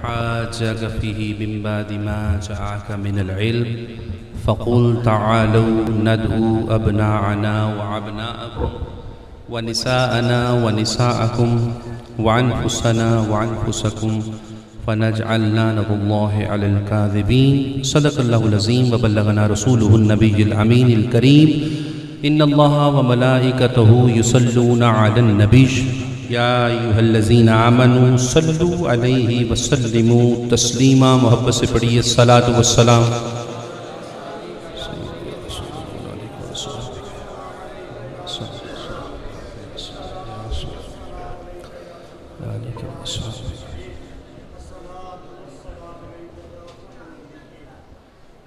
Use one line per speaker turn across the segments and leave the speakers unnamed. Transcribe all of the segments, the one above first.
حاجك فيه من بعد ما جاءك من العلم فقل تعالوا ندعو أبناءنا وأبناءكم ونساءنا ونساءكم وأنفسنا وأنفسكم فنجعل لعنة الله على الكاذبين صدق الله العظيم وبلغنا رسوله النبي الأمين الكريم إن الله وملائكته يصلون على النبي يا أيها الذين آمنوا صلوا عليه وسلموا تسليما محبت سے پڑھیے الصلاة والسلام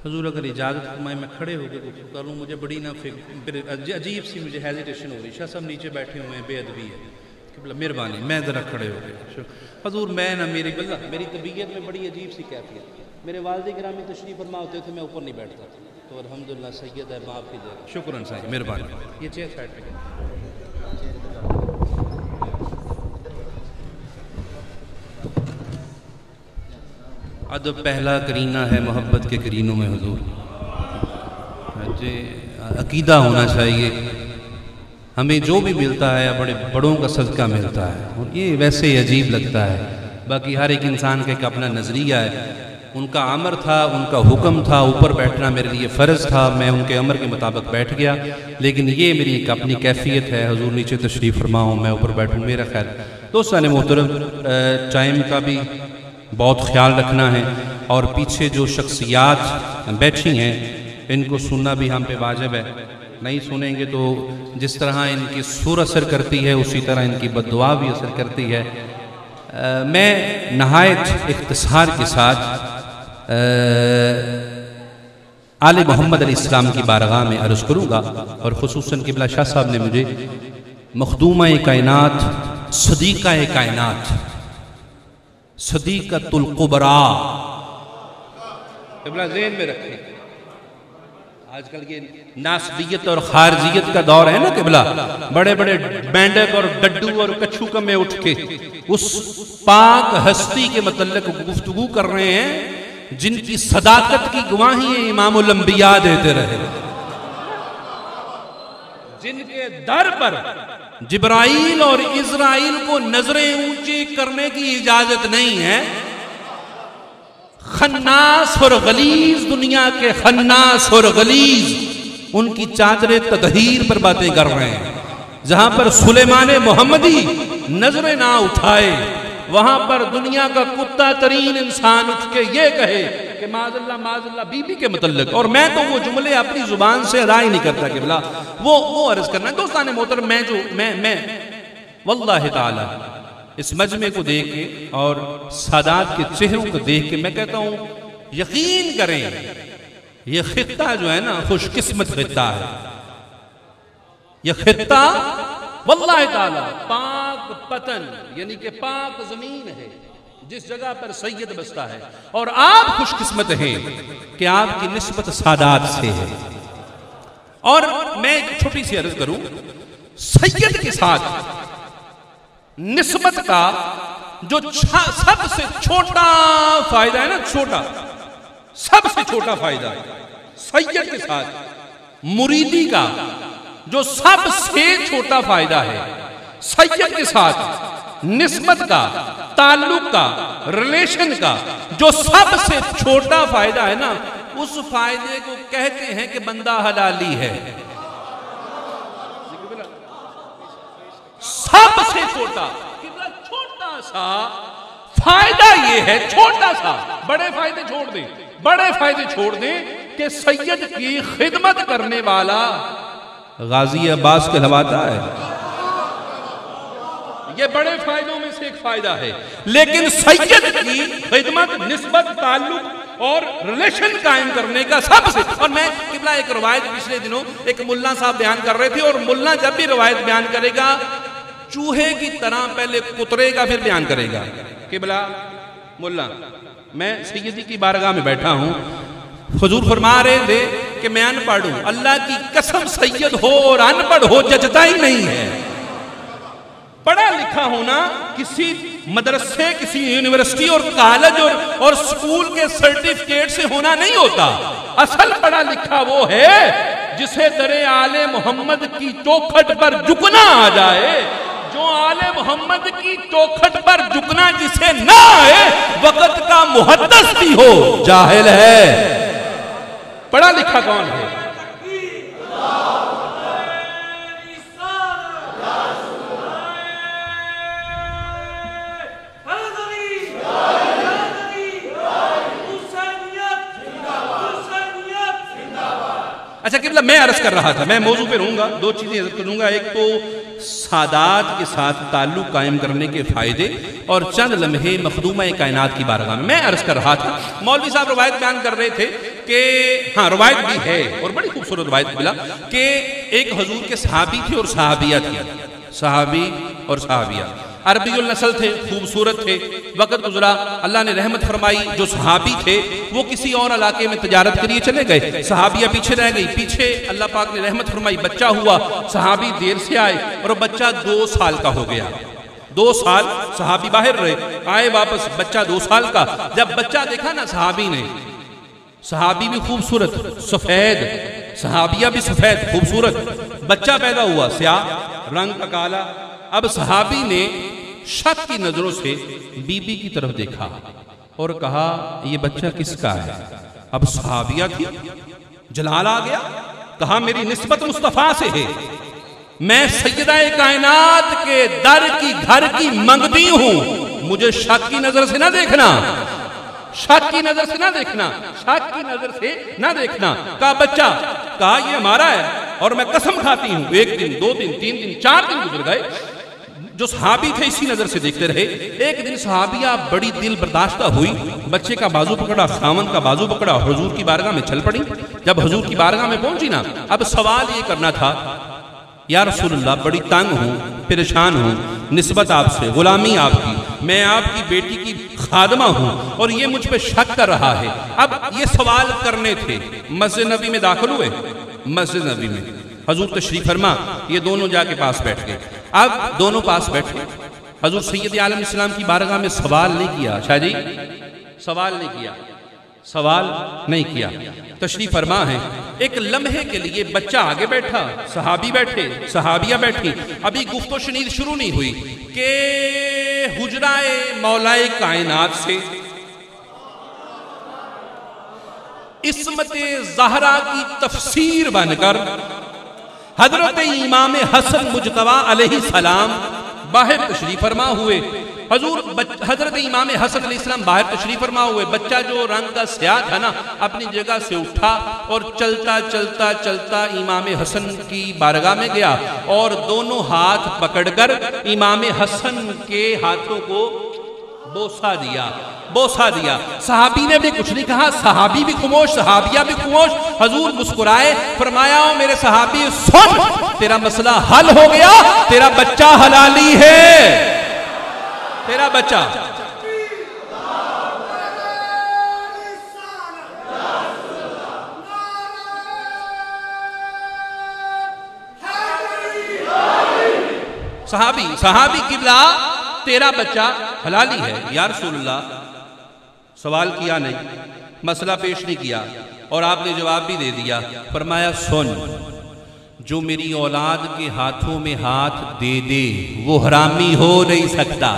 حضور اگر اجازت فرمائے میں کھڑے ہو کے گفتگو کر لوں، مجھے بڑی عجیب سی مجھے ہیزیٹیشن ہو رہی ہے۔ شاہ صاحب نیچے بیٹھے ہوئے ہیں، بے ادبی ہے، مہربانی میں ذرا کھڑے ہو گئے حضور میں نہ میری طبیعت میں بڑی عجیب سی کیفیت، میرے والد گرامی تشریف فرما ہوتے تھے میں اوپر نہیں بیٹھتا تھا، تو الحمدللہ سید ہے باپ کی جگہ، شکراً صاحب مہربانی۔ یہ چیئر سائڈ پہ ادب پہلا کرینہ ہے محبت کے کرینوں میں حضور، عقیدہ ہونا چاہیے، ہمیں جو بھی ملتا ہے بڑے بڑوں کا صدقہ ملتا ہے، اور یہ ویسے عجیب لگتا ہے، باقی ہر ایک انسان کا ایک اپنا نظریہ ہے، ان کا امر تھا، ان کا حکم تھا، اوپر بیٹھنا میرے لیے فرض تھا، میں ان کے امر کے مطابق بیٹھ گیا، لیکن یہ میری ایک اپنی کیفیت ہے، حضور نیچے تشریف فرماؤں میں اوپر بیٹھوں، میرا خیر۔ دوستان محترم ٹائم کا بھی بہت خیال رکھنا ہے، اور پیچھے جو شخصیات بیٹھی ہیں ان کو سننا بھی ہم پہ واجب ہے، نہیں سنیں گے تو جس طرح ان کی سر اثر کرتی ہے اسی طرح ان کی بد دعا بھی اثر کرتی ہے۔ میں نہایت اختصار کے ساتھ آل محمد علیہ السلام کی بارگاہ میں عرض کروں گا، اور خصوصاً قبلہ شاہ صاحب نے مجھے مخدومہ کائنات، صدیقہ کائنات، صدیقۃ القبرا قبلہ ذہن میں رکھیں۔ آج کل یہ ناسبیت اور خارجیت کا دور ہے نا قبلہ، بڑے بڑے مینڈک اور ڈڈو اور کچھو کمے اٹھ کے اس پاک ہستی کے متعلق گفتگو کر رہے ہیں جن کی صداقت کی گواہی امام الانبیاء دیتے رہے، جن کے در پر جبرائیل اور اسرائیل کو نظریں اونچی کرنے کی اجازت نہیں ہے۔ خناس اور غلیظ، دنیا کے خناس اور غلیظ ان کی چادر تطہیر پر باتیں کر رہے ہیں۔ جہاں پر سلیمان محمدی نظریں نہ اٹھائے، وہاں پر دنیا کا کتا ترین انسان اٹھ کے یہ کہے کہ معاذ اللہ بی بی کے متعلق، اور میں تو وہ جملے اپنی زبان سے ادا ہی نہیں کرتا قبلہ، وہ عرض کرنا ہے۔ دوستان محترم میں واللہ تعالی اس مجمع کو دیکھ کے اور سادات کے چہروں کو دیکھ کے میں کہتا ہوں یقین کریں یہ خطہ جو ہے نا خوش قسمت خطہ ہے، یہ خطہ واللہ تعالی پاک پتن یعنی کہ پاک زمین ہے جس جگہ پر سید بستا ہے، اور آپ خوش قسمت ہیں کہ آپ کی نسبت سادات سے ہے۔ اور میں ایک چھوٹی سی عرض کروں، سید کے ساتھ نسبت کا جو سب سے چھوٹا فائدہ ہے نا، سب سے چھوٹا فائدہ ہے سید کے ساتھ مریدی کا، جو سب سے چھوٹا فائدہ ہے سید کے ساتھ نسبت کا، تعلق کا، ریلیشن کا جو سب سے چھوٹا فائدہ ہے نا، اس فائدے کو کہتے ہیں کہ بندہ حلالی ہے۔ سب سے چھوٹا سا فائدہ یہ ہے، چھوٹا سا، بڑے فائدے چھوڑ دیں کہ سید کی خدمت کرنے والا غازی عباس کہلواتا ہے، یہ بڑے فائدوں میں سے ایک فائدہ ہے، لیکن سید کی خدمت، نسبت، تعلق اور ریلیشن قائم کرنے کا سب سے، اور میں قبلہ ایک روایت پچھلے دنوں ایک ملا صاحب بیان کر رہے تھے، اور ملا جب بھی روایت بیان کرے گا چوہے کی طرح پہلے کترے گا پھر بیان کرے گا۔ قبلہ ملا میں سیدی کی بارگاہ میں بیٹھا ہوں، حضور فرما رہے تھے کہ میں ان پڑھ ہوں، اللہ کی قسم سید ہو اور ان پڑھ ہو ججتا ہی نہیں ہے۔ پڑھا لکھا ہونا کسی مدرسے کسی یونیورسٹی اور کالج اور سکول کے سرٹیفکیٹ سے ہونا نہیں ہوتا. اصل پڑھا لکھا وہ ہے جسے در آل محمد کی چوکھٹ پر جھکنا آ جائے. جو آل محمد کی چوکھٹ پر جھکنا جسے نہ آئے وقت کا محدث بھی ہو جاہل ہے. پڑھا لکھا کون ہے؟ اچھا قبلہ، میں عرض کر رہا تھا، میں موضوع پہ رہوں گا، دو چیزیں عرض کروں گا. ایک تو سادات کے ساتھ تعلق قائم کرنے کے فائدے اور چند لمحے مخدومہ کائنات کی بارگاہ میں. میں عرض کر رہا تھا، مولوی صاحب روایت بیان کر رہے تھے کہ ہاں روایت بھی ہے اور بڑی خوبصورت روایت ملا کہ ایک حضور کے صحابی تھے اور صحابیہ تھی. صحابی اور صحابیہ عربی النسل تھے، خوبصورت تھے. وقت گزرا، اللہ نے رحمت فرمائی. جو صحابی تھے وہ کسی اور علاقے میں تجارت کے لیے چلے گئے، صحابیہ پیچھے رہ گئی. پیچھے اللہ پاک نے رحمت فرمائی، بچہ ہوا. صحابی دیر سے آئے اور بچہ 2 سال کا ہو گیا. 2 سال صحابی باہر رہے، آئے واپس، بچہ 2 سال کا. جب بچہ دیکھا نا صحابی نے، صحابی بھی خوبصورت سفید، صحابیہ بھی سفید خوبصورت، بچہ پیدا ہوا سیاہ رنگ کا کالا. اب صحابی نے شک کی نظروں سے بی بی کی طرف دیکھا اور کہا یہ بچہ کس کا ہے؟ اب صحابیہ کی جلال آ گیا. کہا میری نسبت مصطفیٰ سے ہے، میں سیدہ کائنات کے در کی گھر کی منگتی ہوں، مجھے شک کی نظر سے نہ دیکھنا، شک کی نظر سے نہ دیکھنا، شک کی نظر سے نہ دیکھنا. کہا بچہ، کہا یہ ہمارا ہے اور میں قسم کھاتی ہوں. 1 دن 2 دن 3 دن 4 دن گزر گئے. جو صحابی تھے اسی نظر سے دیکھتے رہے. ایک دن صحابیہ بڑی دل برداشتہ ہوئی، بچے کا بازو پکڑا، خاوند کا بازو پکڑا، حضور کی بارگاہ میں چل پڑی. جب حضور کی بارگاہ میں پہنچی نا، اب سوال یہ کرنا تھا، یا رسول اللہ بڑی تنگ ہوں، پریشان ہوں، نسبت آپ سے، غلامی آپ کی، میں آپ کی بیٹی کی خادمہ ہوں اور یہ مجھ پہ شک کر رہا ہے. اب یہ سوال کرنے تھے. مسجد نبی میں داخل ہوئے. مسجد نبی میں حضور تشریف فرما، یہ دونوں جا کے پاس بیٹھ گئے. اب دونوں پاس بیٹھے. حضور سید عالم اسلام کی بارگاہ میں سوال نہیں کیا. شاہ جی سوال نہیں کیا، سوال نہیں کیا. تشریف فرما ہے. ایک لمحے کے لیے بچہ آگے بیٹھا، صحابی بیٹھے، صحابیہ بیٹھی. ابھی گفت و شنید شروع نہیں ہوئی کہ حجرہ مولائے کائنات سے عصمت زہرا کی تفسیر بن کر حضرت امام حسن مجتبی علیہ السلام باہر تشریف فرما ہوئے. حضور حضرت امام حسن علیہ السلام باہر تشریف فرما ہوئے. بچہ جو رنگ کا سیاہ تھا نا، اپنی جگہ سے اٹھا اور چلتا چلتا چلتا امام حسن کی بارگاہ میں گیا اور دونوں ہاتھ پکڑ کر امام حسن کے ہاتھوں کو بوسہ دیا، بوسہ دیا. صحابی نے بھی کچھ نہیں کہا، صحابی بھی خاموش، صحابیہ بھی خاموش. حضور مسکرائے، فرمایا او میرے صحابی سن، تیرا مسئلہ حل ہو گیا، تیرا بچہ حلالی ہے، تیرا بچہ. صحابی قبلہ تیرا بچہ حلالی ہے. یا رسول اللہ سوال کیا نہیں، مسئلہ پیش نہیں کیا اور آپ نے جواب بھی دے دیا. فرمایا سن، جو میری اولاد کے ہاتھوں میں ہاتھ دے دے وہ حرامی ہو نہیں سکتا.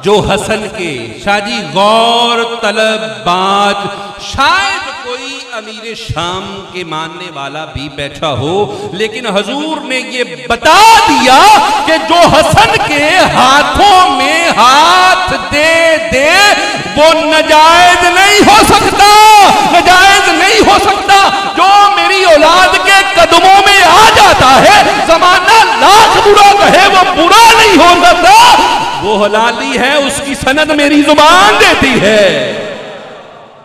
جو حسن کے، شاہ جی غور طلب بات، شاید کوئی امیر شام کے ماننے والا بھی بیٹھا ہو، لیکن حضور نے یہ بتا دیا کہ جو حسن کے ہاتھوں میں ہاتھ دے دے وہ ناجائز نہیں ہو سکتا، ناجائز نہیں ہو سکتا. جو میری اولاد کے قدموں میں آ جاتا ہے، زمانہ لاکھ برا کہے وہ برا نہیں ہو سکتا، وہ حلالی ہے، اس کی سند میری زبان دیتی ہے.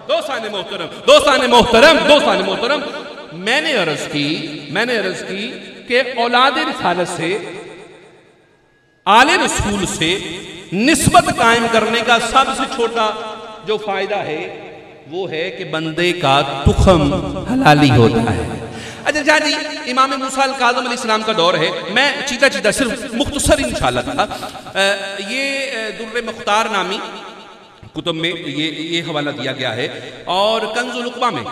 دوستان محترم، دوستان محترم، دوستان محترم، میں نے عرض کی کہ اولاد رسالت سے، آل رسول سے نسبت قائم کرنے کا سب سے چھوٹا جو فائدہ ہے وہ ہے کہ بندے کا تخم حلالی ہوتا ہے. اچھا جی، امام موسیٰ الکاظم علیہ السلام کا دور ہے. میں چیتا صرف مختصر انشاءاللہ تھا. یہ در مختار نامی کتب میں یہ حوالہ دیا گیا ہے، اور کنز العقبہ میں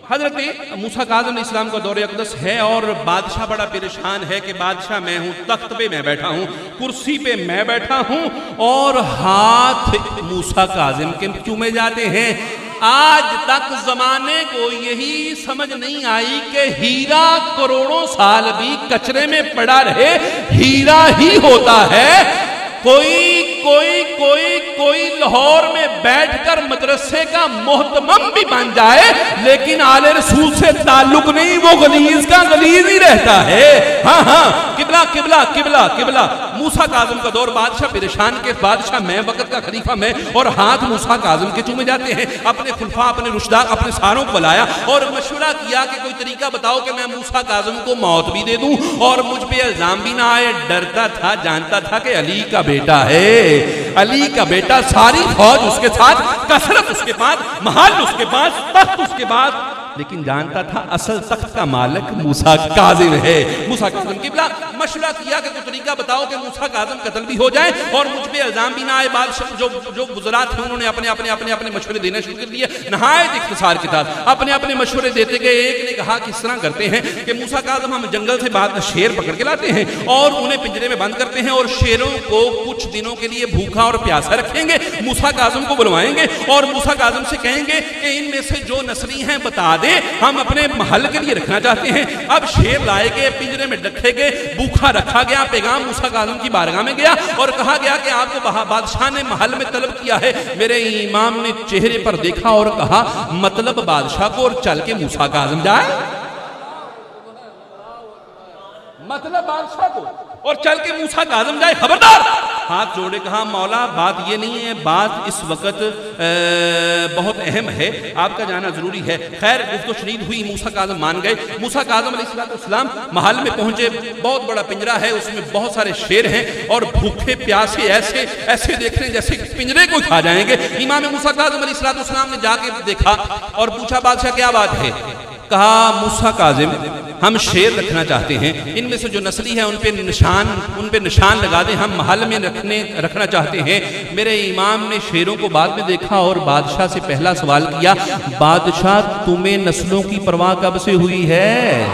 حضرت موسیٰ کاظم علیہ السلام کا دور اقدس ہے، اور بادشاہ بڑا پریشان ہے کہ بادشاہ میں ہوں، تخت پہ میں بیٹھا ہوں، کرسی پہ میں بیٹھا ہوں، اور ہاتھ موسیٰ کاظم کے چومے جاتے ہیں. آج تک زمانے کو یہی سمجھ نہیں آئی کہ ہیرا کروڑوں سال بھی کچرے میں پڑا رہے ہیرا ہی ہوتا ہے. کوئی لاہور میں بیٹھ کر مدرسے کا محتمم بھی بن جائے لیکن آل رسول سے تعلق نہیں، وہ غلیظ کا غلیظ ہی رہتا ہے. ہاں قبلہ قبلہ قبلہ قبلہ. موسیٰ کاظم کا دور، بادشاہ پریشان کے بادشاہ میں، وقت کا خلیفہ میں، اور ہاتھ موسیٰ کاظم کے چومے جاتے ہیں. اپنے خلفاء، اپنے رشداء، اپنے ساروں کو بلایا اور مشورہ کیا کہ کوئی طریقہ بتاؤ کہ میں موسیٰ کاظم کو موت بھی دے دوں اور مجھ پہ الزام بھی نہ آئے. ڈرتا تھا، جانتا تھا کہ علی کا بیٹا ہے، علی کا بیٹا، ساری فوج اس کے ساتھ، کثرت اس کے پاس، محل اس کے پاس، تخت اس کے پاس، لیکن جانتا تھا اصل تخت کا مالک موسیٰ کاظم ہے. موسیٰ کاظم قبلہ مشورہ کیا کہ کوئی طریقہ بتاؤ کہ موسیٰ کاظم قتل بھی ہو جائے اور مجھ پہ الزام بھی نہ آئے. بادشاہ جو وزراء تھے انہوں نے اپنے مشورے دینا شروع کر دیے نہایت اختصار کے ساتھ. اپنے مشورے دیتے گئے. ایک نے کہا کہ اس طرح کرتے ہیں کہ موسیٰ کاظم ہم جنگل سے بعد شیر پکڑ کے لاتے ہیں اور انہیں پنجرے میں بند کرتے ہیں اور شیروں کو کچھ دنوں کے لیے بھوکا اور پیاسا رکھیں گے. موسیٰ کاظم کو بلوائیں گے اور موسیٰ کاظم سے کہیں گے کہ ان میں سے جو نسلی ہیں بتا دے، ہم اپنے محل کے لیے رکھنا چاہتے ہیں. اب شیر لائے گئے، پنجرے میں رکھے گئے، بھوکا رکھا گیا. پیغام موسیٰ کاظم کی بارگاہ میں گیا اور کہا گیا کہ آپ کو بادشاہ نے محل میں طلب کیا ہے. میرے امام نے چہرے پر دیکھا اور کہا مطلب بادشاہ کو، اور چل کے موسیٰ کاظم جائے. مطلب بادشاہ کو اور چل کے موسیٰ کاظم جائے. خبردار. ہاتھ جوڑے کہا مولا بات یہ نہیں ہے، بات اس وقت بہت اہم ہے، آپ کا جانا ضروری ہے. خیر گفت و شنید ہوئی، موسیٰ کاظم مان گئے. موسیٰ کاظم علیہ السلام محل میں پہنچے. بہت بڑا پنجرہ ہے، اس میں بہت سارے شیر ہیں اور بھوکے پیاسے ایسے دیکھ رہے ہیں جیسے پنجرے کو کھا جائیں گے. امام موسیٰ کاظم علیہ السلام نے جا کے دیکھا اور پوچھا بادشاہ کیا بات ہے؟ کہا موسیٰ کاظم ہم شیر رکھنا چاہتے ہیں، ان میں سے جو نسلی ہے ان پہ نشان لگا دیں، ہم محل میں رکھنا چاہتے ہیں. میرے امام نے شیروں کو بعد میں دیکھا اور بادشاہ سے پہلا سوال کیا، بادشاہ تمہیں نسلوں کی پرواہ کب سے ہوئی ہے؟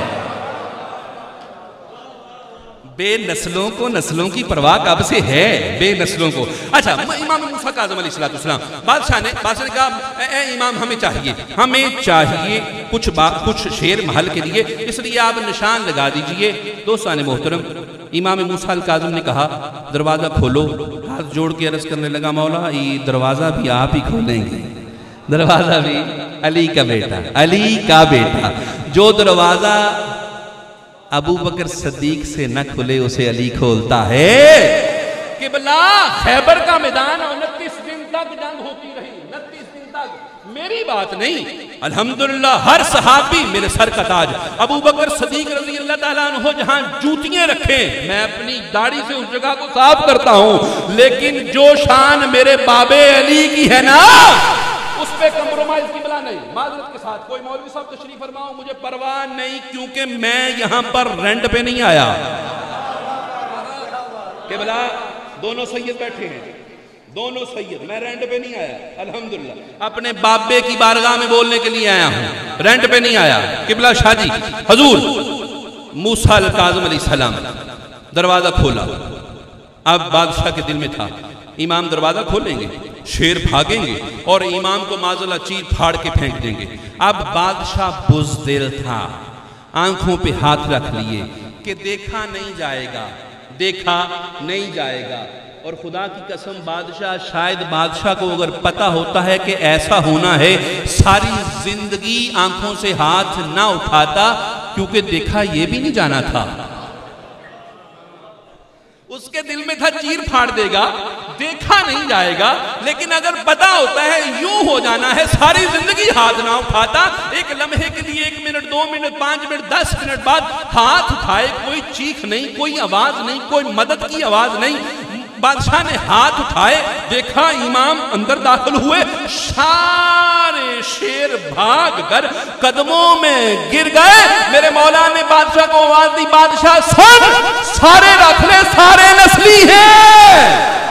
بے نسلوں کو نسلوں کی پرواہ کب سے ہے؟ بے نسلوں کو. اچھا امام موسیٰ کاظم علیہ السلام بادشاہ نے کہا اے امام ہمیں چاہیے کچھ شیر محل کے لیے، اس لیے آپ نشان لگا دیجئے. دوستان محترم، امام موسیٰ الکاظم نے کہا دروازہ کھولو. ہاتھ جوڑ کے عرض کرنے لگا مولا یہ دروازہ بھی آپ ہی کھولیں گے، دروازہ بھی علی کا بیٹا. جو دروازہ ابو بکر صدیق سے نہ کھلے اسے علی کھولتا ہے. قبلہ خیبر کا میدان 29 دن تک جنگ ہوتی رہی، 29 دن تک. میری بات نہیں، الحمدللہ ہر صحابی میرے سر کا تاج. ابو بکر صدیق رضی اللہ تعالیٰ عنہ جہاں جوتیاں رکھیں میں اپنی داڑھی سے اس جگہ کو صاف کرتا ہوں، لیکن جو شان میرے بابے علی کی ہے نا اس پہ کمپرومائز کی بلا نہیں. معذرت کے ساتھ کوئی مولوی صاحب تشریف فرماؤ، مجھے پرواہ نہیں کیونکہ میں یہاں پر رینٹ پہ نہیں آیا. کہ بلا دونوں سید بیٹھے ہیں، دونوں سید، میں رینٹ پہ نہیں آیا. الحمدللہ اپنے بابے کی بارگاہ میں بولنے کے لیے آیا ہوں، رینٹ پہ نہیں آیا. قبلہ شاہ جی حضور موسیٰ الکاظم علیہ السلام دروازہ کھولا. اب بادشاہ کے دل میں تھا امام دروازہ کھولیں گے، شیر بھاگیں گے اور امام کو معاذاللہ چیر پھاڑ کے پھینک دیں گے. اب بادشاہ بزدل تھا، آنکھوں پہ ہاتھ رکھ لیے کہ دیکھا نہیں جائے گا. اور خدا کی قسم شاید بادشاہ کو اگر پتا ہوتا ہے کہ ایسا ہونا ہے ساری زندگی آنکھوں سے ہاتھ نہ اٹھاتا، کیونکہ دیکھا یہ بھی نہیں جانا تھا. اس کے دل میں تھا چیر پھاڑ دے گا، دیکھا نہیں جائے گا. لیکن اگر پتا ہوتا ہے یوں ہو جانا ہے ساری زندگی ہاتھ نہ اٹھاتا. ایک لمحے کے لیے 1 منٹ 2 منٹ 5 منٹ 10 منٹ بعد ہاتھ اٹھائے، کوئی چیخ نہیں، کوئی آواز نہیں، کوئی مدد کی آواز نہیں. بادشاہ نے ہاتھ اٹھائے، دیکھا امام اندر داخل ہوئے، سارے شیر بھاگ کر قدموں میں گر گئے۔ میرے مولا نے بادشاہ کو آواز دی، بادشاہ سن، سارے رکھ لے، سارے نسلی ہیں۔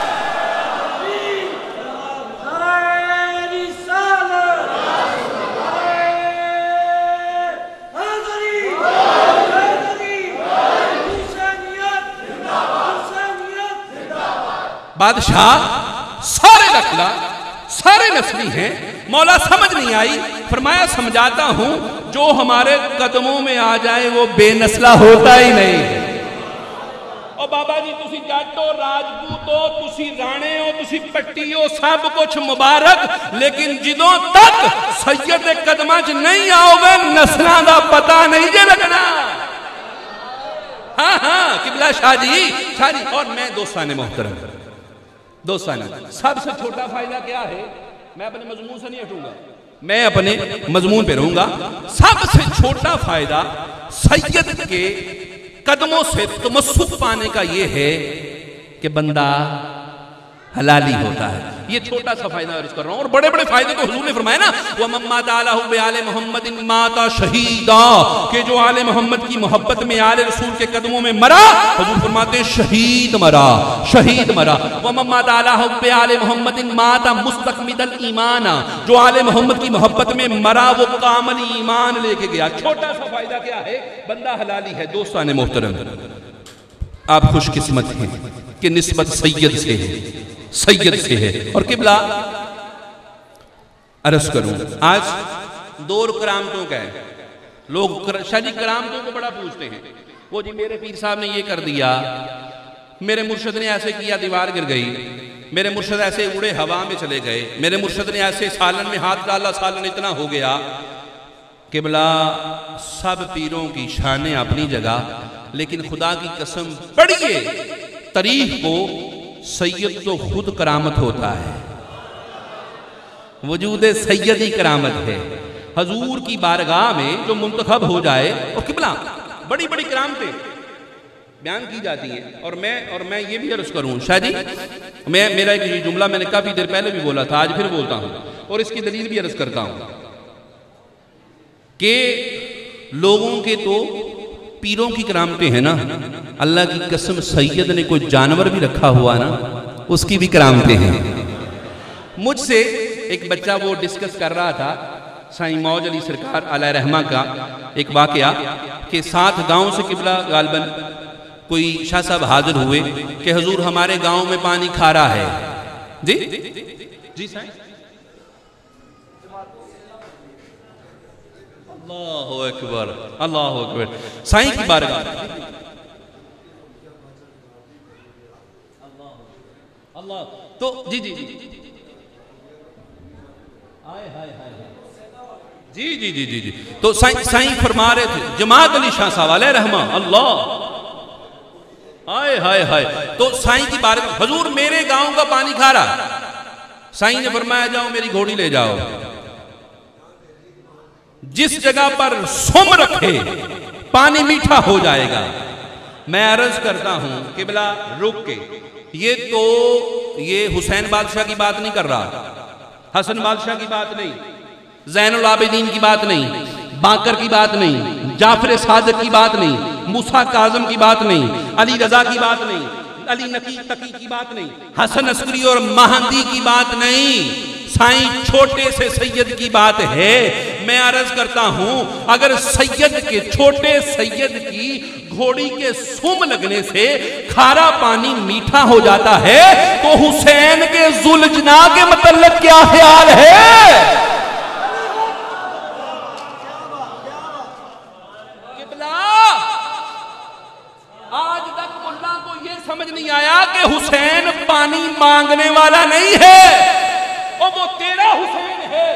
بادشاہ سارے رکھلا، سارے نسلی ہیں۔ مولا سمجھ نہیں آئی، فرمایا سمجھاتا ہوں، جو ہمارے قدموں میں آ جائے وہ بے نسلہ ہوتا ہی نہیں ہے۔ اور بابا جی تسی جٹ ہو، راجپوت ہو، تسی رانے ہو، تسی پٹی ہو، سب کچھ مبارک، لیکن جدوں تک سید قدمہ چ نہیں آؤ گے نسلہ دا پتہ نہیں جے لگنا۔ ہاں ہاں قبلہ شاہ جی، اور میں دوستان محترم، دوستانہ سب سے چھوٹا فائدہ کیا ہے؟ میں اپنے مضمون سے نہیں ہٹوں گا، میں اپنے مضمون پہ رہوں گا۔ سب سے چھوٹا فائدہ سید کے قدموں سے تمسک پانے کا یہ ہے کہ بندہ حلالی ہوتا ہے۔ یہ چھوٹا سا فائدہ عرض کر رہا ہوں، اور بڑے بڑے فائدے تو حضور نے فرمایا نا، وَمَن مَاتَ عَلَىٰ حُبِّ آلِ مُحَمَّدٍ مَاتَ شَہِیدًا، کہ جو آل محمد کی محبت میں آل رسول کے قدموں میں مرا، حضور فرماتے ہیں شہید مرا، شہید مرا۔ وَمَن مَاتَ عَلَىٰ حُبِّ آلِ مُحَمَّدٍ مَاتَ مُسْتَكْمِلَ الْإِيمَانَ، جو آل محمد کی محبت میں مرا وہ کامل ایمان لے کے گیا۔ چھوٹا سا فائدہ کیا ہے؟ بندہ حلالی ہے۔ دوستان محترم، آپ خوش قسمت ہیں کہ نسبت سید سے ہے، سید سے ہے۔ اور قبلہ عرض کروں، آج دور کرامتوں کا ہے، لوگ شاہ جی کرامتوں کو بڑا پوچھتے ہیں، وہ جی میرے پیر صاحب نے یہ کر دیا، میرے مرشد نے ایسے کیا دیوار گر گئی، میرے مرشد ایسے اڑے ہوا میں چلے گئے، میرے مرشد نے ایسے سالن میں ہاتھ ڈالا سالن اتنا ہو گیا۔ قبلہ سب پیروں کی شانیں اپنی جگہ، لیکن خدا کی قسم پڑھیے تاریخ کو، سید تو خود کرامت ہوتا ہے، وجود سیدی کرامت ہے۔ حضور کی بارگاہ میں جو منتخب ہو جائے، اور قبلہ بڑی بڑی کرامتیں بیان کی جاتی ہیں۔ اور میں یہ بھی عرض کروں شاہ جی، میرا ایک جملہ میں نے کافی دیر پہلے بھی بولا تھا، آج پھر بولتا ہوں، اور اس کی دلیل بھی عرض کرتا ہوں کہ لوگوں کے تو پیروں کی کرامتیں ہیں نا، اللہ کی قسم سید نے کوئی جانور بھی رکھا ہوا نا، اس کی بھی کرامتیں ہیں۔ مجھ سے ایک بچہ وہ ڈسکس کر رہا تھا سائیں موج علی سرکار علیہ رحمہ کا ایک واقعہ، کہ 7 گاؤں سے قبلہ غالباً کوئی شاہ صاحب حاضر ہوئے کہ حضور ہمارے گاؤں میں پانی کھارا ہے۔ جی جی سائیں، اللہ اکبر، اللہ اکبر، سائیں کی بارگاہ، اللہ تو جی جی جی جی جی جی جی جی تو سائیں فرما رہے تھے جماعت علی شاہ صاحب علیہ رحمہ اللہ، آئے ہائے ہائے، تو سائیں کی بارگاہ، حضور میرے گاؤں کا پانی کھارا، سائیں نے فرمایا جاؤ میری گھوڑی لے جاؤ، جس جگہ پر سم رکھے پانی میٹھا ہو جائے گا۔ میں عرض کرتا ہوں قبلہ رک کے، یہ حسین بادشاہ کی بات نہیں کر رہا، حسن بادشاہ کی بات نہیں، زین العابدین کی بات نہیں، باقر کی بات نہیں، جعفر صادق کی بات نہیں، موسیٰ کاظم کی بات نہیں، علی رضا کی بات نہیں، علی نقی تقی کی بات نہیں، حسن عسکری اور مہندی کی بات نہیں، سائیں چھوٹے سے سید کی بات ہے۔ میں عرض کرتا ہوں اگر سید کے چھوٹے سید کی گھوڑی کے سم لگنے سے کھارا پانی میٹھا ہو جاتا ہے تو حسین کے ذوالجنا کے متعلق کیا خیال ہے؟ قبلہ آج تک ملا کو یہ سمجھ نہیں آیا کہ حسین پانی مانگنے والا نہیں ہے، اور وہ تیرا حسین ہے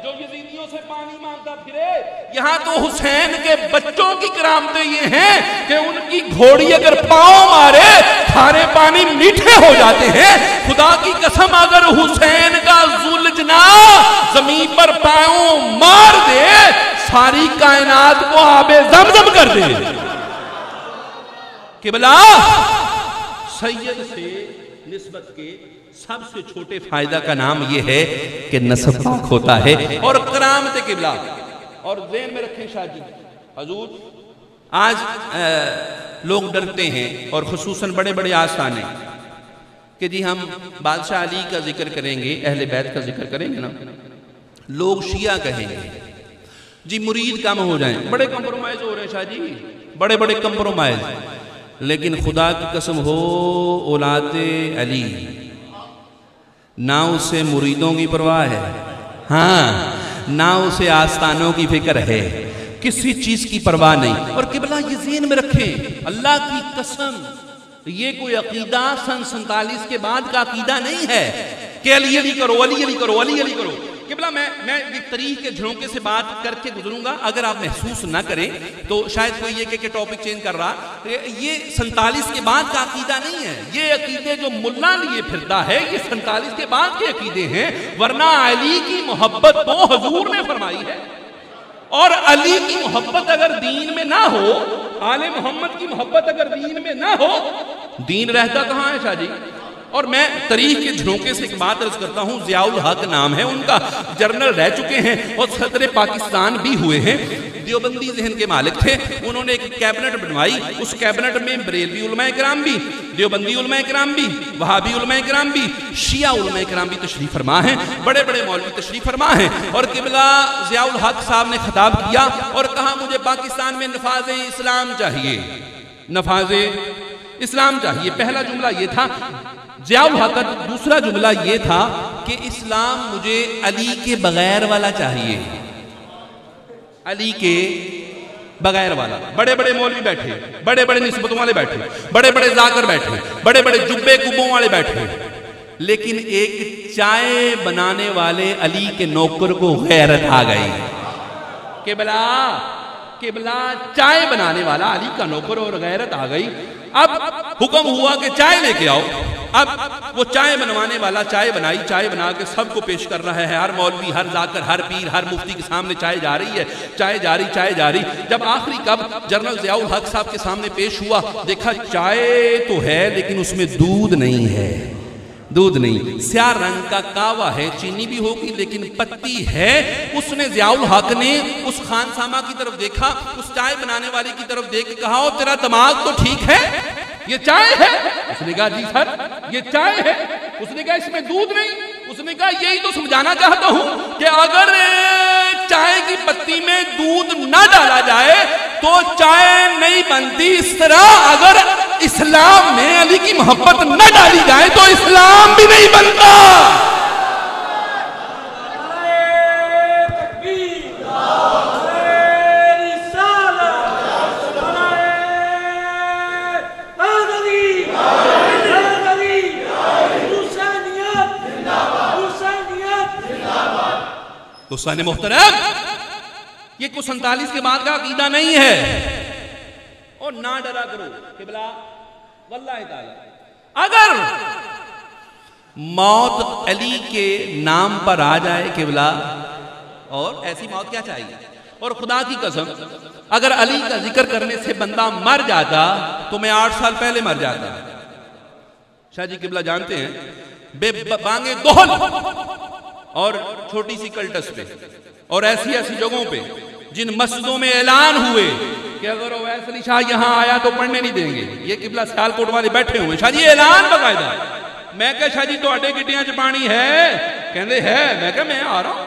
جو یزیدیوں سے پانی مانگتا پھرے۔ یہاں تو حسین کے بچوں کی کرامتیں یہ ہیں کہ ان کی گھوڑی اگر پاؤں مارے کھارے پانی میٹھے ہو جاتے ہیں۔ خدا کی قسم اگر حسین کا ذوالجنا زمین پر پاؤں مار دے ساری کائنات کو آب زمزم کر دے۔ قبلہ سید سے نسبت نسبت کے سب سے چھوٹے فائدہ کا نام یہ ہے کہ نسب پاک ہوتا ہے اور کرامت قبلہ. اور ذہن میں رکھیں شاہ جی حضور، آج لوگ ڈرتے ہیں اور خصوصاً بڑے بڑے آستانے کہ جی ہم بادشاہ علی کا ذکر کریں گے، اہل بیت کا ذکر کریں گے نا، لوگ شیعہ کہیں گے جی مرید کم ہو جائیں. بڑے کمپرومائز ہو رہے ہیں شاہ جی، بڑے بڑے کمپرومائز. لیکن خدا کی قسم ہو اولاد علی نہ اسے مریدوں کی پرواہ ہے، ہاں نہ اسے آستانوں کی فکر ہے، کسی چیز کی پرواہ نہیں. اور قبلہ یہ ذہن میں رکھیں، اللہ کی قسم یہ کوئی عقیدہ سن 47 کے بعد کا عقیدہ نہیں ہے کہ علی علی کرو، علی علی کرو، علی علی کرو. قبلہ میں ایک طریق کے جھونکے سے بات کر کے گزروں گا، اگر آپ محسوس نہ کریں تو شاید کوئی یہ کہ ٹاپک چینج کر رہا. یہ 47 کے بعد کا عقیدہ نہیں ہے، یہ عقیدے جو ملا لیے پھرتا ہے یہ 47 کے بعد کے عقیدے ہیں. ورنہ علی کی محبت تو حضور نے فرمائی ہے، اور علی کی محبت اگر دین میں نہ ہو، آل محمد کی محبت اگر دین میں نہ ہو، دین رہتا کہاں ہے شاہ جی؟ اور میں تاریخ کے جھونکے سے ایک بات عرض کرتا ہوں، ضیاء الحق نام ہے ان کا، جنرل رہ چکے ہیں اور صدر پاکستان بھی ہوئے ہیں. دیوبندی ذہن کے مالک تھے، انہوں نے ایک کیبنٹ بنوائی، اس کیبنٹ میں بریلوی علماء کرام بھی، دیوبندی علماء کرام بھی، وہابی علماء کرام بھی، شیعہ علماء کرام بھی تشریف فرما ہیں، بڑے بڑے مولوی تشریف فرما ہیں. اور قبلہ ضیاء الحق صاحب نے خطاب کیا اور کہا مجھے پاکستان میں نفاذ اسلام چاہیے، نفاذ اسلام چاہیے. پہلا جملہ یہ تھا ضیاء الحق. دوسرا جملہ یہ تھا کہ اسلام مجھے علی کے بغیر والا چاہیے، علی کے بغیر والا. بڑے بڑے مولوی بیٹھے، بڑے بڑے نسبتوں والے بیٹھے، بڑے بڑے ذاکر بیٹھے، بڑے بڑے جبے کبوں والے بیٹھے، لیکن ایک چائے بنانے والے علی کے نوکر کو غیرت آ گئی. قبلہ چائے بنانے والا علی کا نوکر اور غیرت آ گئی. اب حکم ہوا کہ چائے لے کے آؤ. اب وہ چائے بنوانے والا چائے بنائی، چائے بنا کے سب کو پیش کر رہا ہے. ہر مولوی، ہر ذاکر، ہر پیر، ہر مفتی کے سامنے چائے جا رہی ہے، چائے جاری، چائے جاری. جب آخری کب جنرل ضیاء الحق صاحب کے سامنے پیش ہوا، دیکھا چائے تو ہے لیکن اس میں دودھ نہیں ہے، دودھ نہیں، سیاہ رنگ کا کاوا ہے، چینی بھی ہوگی لیکن پتی ہے. اس نے ضیاء الحق نے اس خان سامہ کی طرف دیکھا، اس چائے بنانے والے کی طرف دیکھ کے کہا تیرا دماغ تو ٹھیک ہے، یہ چائے ہے؟ اس نے کہا جی سر یہ چائے ہے. اس نے کہا اس میں دودھ نہیں. اس نے کہا یہی تو سمجھانا چاہتا ہوں کہ اگر چائے کی پتی میں دودھ نہ ڈالا جائے تو چائے نہیں بنتی. اس طرح اگر اسلام میں علی کی محبت نہ ڈالی جائے تو اسلام بھی نہیں بنتا. حسین محترم یہ کچھ 47 کے بعد کا عقیدہ نہیں ہے اور نہ ڈرا کرو. قبلہ واللہ تعالی اگر موت علی کے نام پر آ جائے قبلہ، اور ایسی موت کیا چاہیے، اور خدا کی قسم اگر علی کا ذکر کرنے سے بندہ مر جاتا تو میں 8 سال پہلے مر جاتا. شاہ جی قبلہ جانتے ہیں بے بانگے دوہل اور چھوٹی سی کلٹس پہ اور ایسی ایسی جگہوں پہ جن مسجدوں میں اعلان ہوئے کہ اگر اویس علی شاہ یہاں آیا تو پڑھنے نہیں دیں گے. یہ قبلہ سیالکوٹ والے بیٹھے ہوئے، شاہ جی اعلان باقاعدہ. میں کہا شاہ جی تو اڈے گٹیاں چ پانی ہے؟ کہندے ہے. میں کہا میں آ رہا ہوں.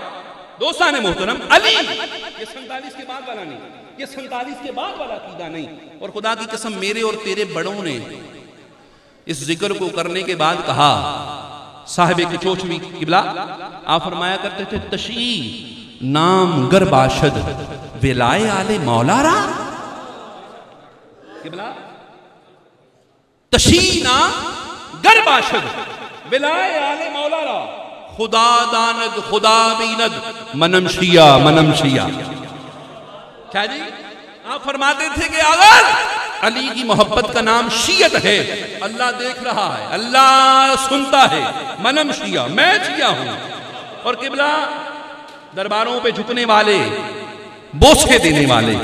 دوستان محترم علی یہ 47 کے بعد والا نہیں، یہ 47 کے بعد والا عقیدہ نہیں. اور خدا کی قسم میرے اور تیرے بڑوں نے اس ذکر کو کرنے کے بعد کہا، صاحب کچوچوی قبلہ آپ فرمایا کرتے تھے تشیع نام گر باشد ولائے آل مولا را. قبلہ تشیع نام گر باشد ولائے آل مولا را، خدا داند خدا بیند منم شیعہ منم شیعہ. کیا جی آپ فرماتے تھے کہ اگر علی کی محبت کا نام شیعت ہے، اللہ دیکھ رہا ہے، اللہ سنتا ہے، منم شیعہ میں شیعہ ہوں. اور قبلہ درباروں پہ جھکنے والے، بوسے دینے والے،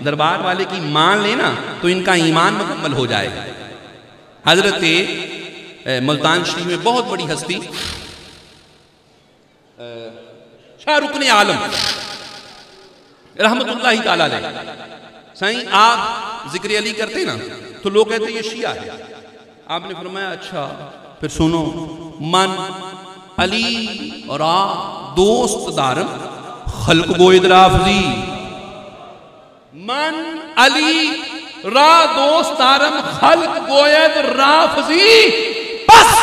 دربار والے کی مان لینا تو ان کا ایمان مکمل ہو جائے. حضرت ملتان شریف میں بہت بڑی ہستی شاہ رکن عالم رحمت اللہ تعالیٰ علیہ، سائیں آپ ذکر علی کرتے نا تو لوگ کہتے ہیں یہ شیعہ ہے. آپ نے فرمایا اچھا پھر سنو، من علی را دوست دارم خلق گوید رافضی، من علی را دوست دارم خلق گوید رافضی، بس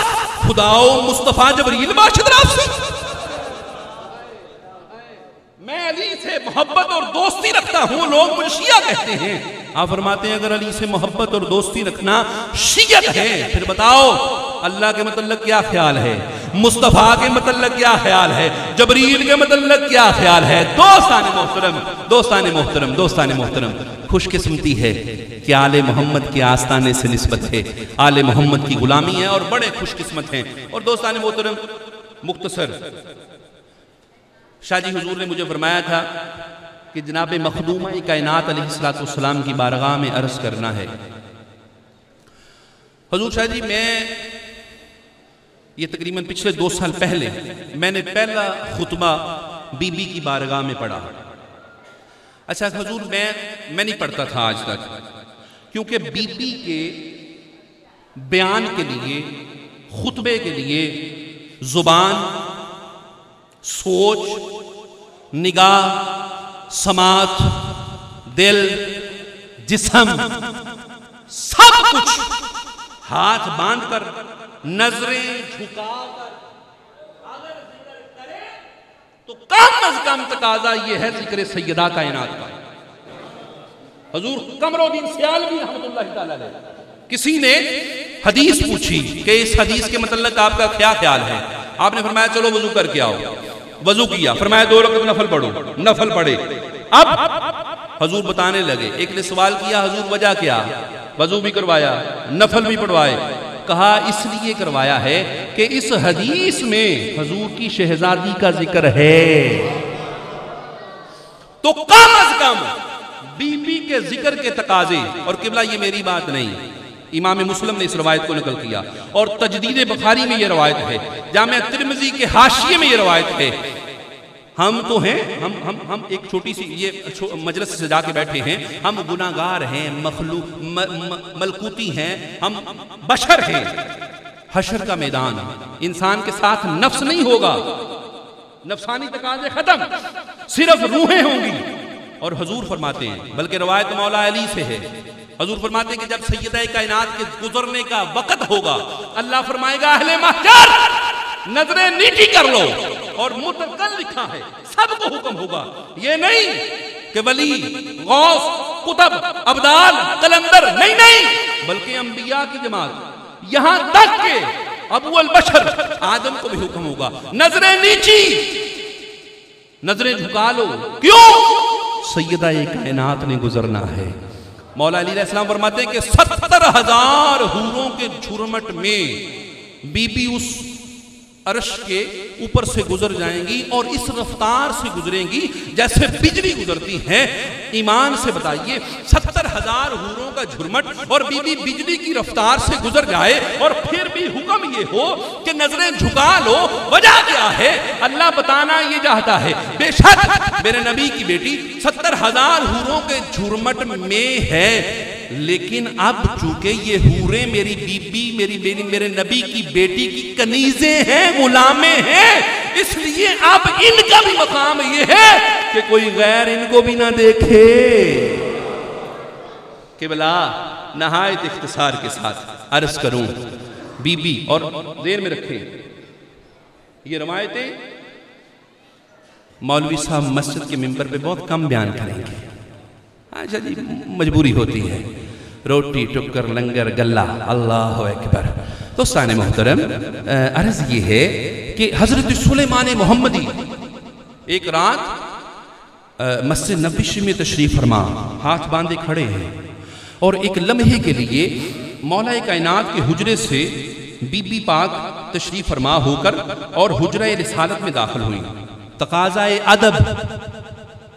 خداو مصطفیٰ جبریل باشد رافضی. میں علی سے محبت اور دوستی رکھتا ہوں، لوگ مجھے شیعہ کہتے ہیں. آپ فرماتے ہیں اگر علی سے محبت اور دوستی رکھنا شیعت ہے، پھر بتاؤ اللہ کے متعلق کیا خیال ہے، مصطفیٰ کے متعلق کیا خیال ہے، جبریل کے متعلق کیا خیال ہے. دوستان محترم دوستان محترم دوستان محترم، خوش قسمتی ہے کہ آل محمد کے آستانے سے نسبت ہے، آل محمد کی غلامی ہے اور بڑے خوش قسمت ہیں. اور دوستان محترم مختصر شاہ جی حضور نے مجھے فرمایا تھا کہ جناب مخدومہ کائنات علیہ السلام کی بارگاہ میں عرض کرنا ہے. حضور شاہ جی میں یہ تقریباً پچھلے 2 سال پہلے میں نے پہلا خطبہ بی بی کی بارگاہ میں پڑھا. اچھا حضور میں نہیں پڑھتا تھا آج تک، کیونکہ بی بی کے بیان کے لیے، خطبے کے لیے زبان، سوچ، نگاہ، سماعت، دل، جسم، سب کچھ ہاتھ باندھ کر، نظریں جھکا کر اگر ذکر کرے تو کم از کم تقاضا یہ ہے ذکر سیدہ کائنات کا. حضور قمر الدین سیالوی رحمت اللہ تعالیٰ علیہ، کسی نے حدیث پوچھی کہ اس حدیث کے متعلق آپ کا کیا خیال ہے. آپ نے فرمایا چلو وضو کر کے آؤ. وضو کیا، فرمایا 2 رکعت نفل پڑھو، نفل پڑھے. اب حضور بتانے لگے. ایک نے سوال کیا حضور وجہ کیا؟ وضو بھی کروایا، نفل بھی پڑھوائے. کہا اس لیے کروایا ہے کہ اس حدیث میں حضور کی شہزادی کا ذکر ہے، تو کم از کم بی بی کے ذکر کے تقاضے. اور قبلہ یہ میری بات نہیں، امام مسلم نے اس روایت کو نقل کیا، اور تجدید بخاری میں یہ روایت ہے، جامع ترمذی کے حاشیے میں یہ روایت ہے. ہم تو ہیں، ہم ایک چھوٹی سی یہ مجلس سے جا کے بیٹھے ہیں، ہم گناہگار ہیں، ملکوتی ہیں، ہم بشر ہیں. حشر کا میدان، انسان کے ساتھ نفس نہیں ہوگا، نفسانی تقاضے ختم، صرف روحیں ہوں گی. اور حضور فرماتے ہیں، بلکہ روایت مولا علی سے ہے، حضور فرماتے ہیں کہ جب سیدہ کائنات کے گزرنے کا وقت ہوگا، اللہ فرمائے گا اہل محشر نظریں نیچی کر لو. اور متقل لکھا ہے، سب کو حکم ہوگا. یہ نہیں کہ ولی، غوث، قطب، ابدال، قلندر، نہیں، بلکہ انبیاء کی جماعت، یہاں تک کہ ابو البشر آدم کو بھی حکم ہوگا نظریں نیچی، نظریں جھکا لو. کیوں؟ سیدہ کائنات نے گزرنا ہے. مولا علی علیہ السلام فرماتے ہیں کہ 70,000 حوروں کے جھرمٹ میں بی بی اس عرش کے اوپر سے گزر جائیں گی، اور اس رفتار سے گزریں گی جیسے بجلی گزرتی ہیں. ایمان سے بتائیے 70,000 حوروں کا جھرمٹ اور بی بی بجلی کی رفتار سے گزر جائے، اور پھر بھی حکم یہ ہو کہ نظریں جھکا لو. وجہ کیا ہے؟ اللہ بتانا یہ چاہتا ہے بے شک میرے نبی کی بیٹی 70,000 حوروں کے جھرمٹ میں ہے، لیکن اب چونکہ یہ حوریں میری بی بی میرے نبی کی بیٹی کی کنیزیں ہیں، غلامیں ہیں، اس لیے اب ان کا بھی مقام یہ ہے کہ کوئی غیر ان کو بھی نہ دیکھے. قبلہ نہایت اختصار کے ساتھ عرض کروں بی بی، اور ذہن میں رکھیں یہ روایتیں مولوی صاحب مسجد کے ممبر پہ بہت کم بیان کریں گے. اچھا جی مجبوری ہوتی ہے، روٹی ٹکر لنگر گلہ، اللہ اکبر. دوستان محترم عرض یہ ہے کہ حضرت سلیمان محمدی ایک رات مسجد نبوی میں تشریف فرما، ہاتھ باندھے کھڑے ہیں، اور ایک لمحے کے لیے مولا کائنات کے حجرے سے بی بی پاک تشریف فرما ہو کر اور حجرہ رسالت میں داخل ہوئی. تقاضائے ادب.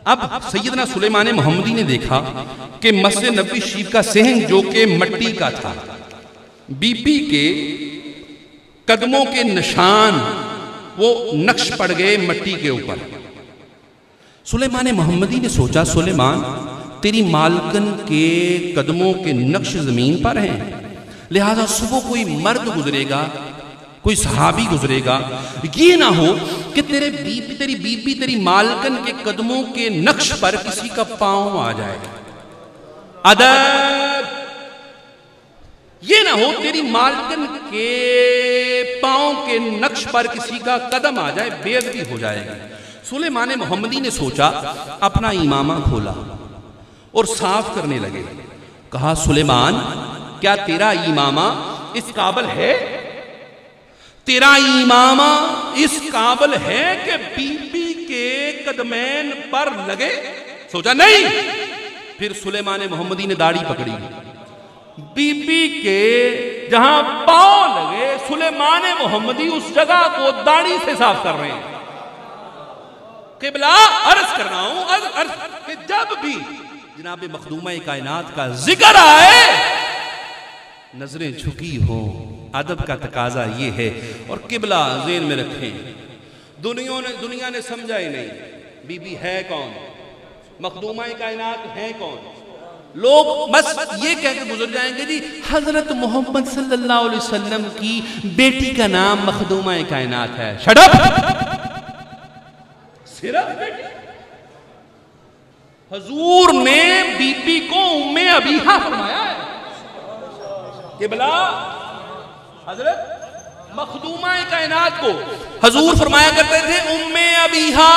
اب سیدنا سلیمان محمدی نے دیکھا کہ مسجد نبوی شریف کا صحن جو کہ مٹی کا تھا، بی بی کے قدموں کے نشان وہ نقش پڑ گئے مٹی کے اوپر. سلیمان محمدی نے سوچا سلیمان تیری مالکن کے قدموں کے نقش زمین پر ہیں، لہذا صبح کوئی مرد گزرے گا، کوئی صحابی گزرے گا، یہ نہ ہو کہ تیری بی بی تیری مالکن کے قدموں کے نقش پر کسی کا پاؤں آ جائے. ادب، یہ نہ ہو تیری مالکن کے پاؤں کے نقش پر کسی کا قدم آ جائے، بے ادبی ہو جائے گی. سلیمان محمدی نے سوچا، اپنا امامہ کھولا اور صاف کرنے لگے. کہا سلیمان کیا تیرا امامہ اس قابل ہے؟ تیرا امامہ اس قابل ہے کہ بی بی کے قدمین پر لگے؟ سوچا نہیں. پھر سلیمان محمدی نے داڑھی پکڑی، بی بی کے جہاں پاؤں لگے سلیمان محمدی اس جگہ کو داڑھی سے صاف کر رہے ہیں. قبلہ عرض کر رہا ہوں عرض کہ جب بھی جناب مخدومہ کائنات کا ذکر آئے نظریں جھکی ہوں، ادب کا تقاضا یہ ہے. اور قبلہ ذہن میں رکھیں، دنیا نے سمجھا ہی نہیں بی بی ہے کون، مخدومہ کائنات ہے کون. لوگ بس یہ کہہ کے گزر جائیں گے جی حضرت محمد صلی اللہ علیہ وسلم کی بیٹی کا نام مخدومہ کائنات ہے. شٹ اپ، صرف بیٹی. حضور نے بی بی کو ام ابیہا فرمایا ہے. قبلہ حضرت مخدومہ کائنات کو حضور فرمایا کرتے تھے ام ابیہا.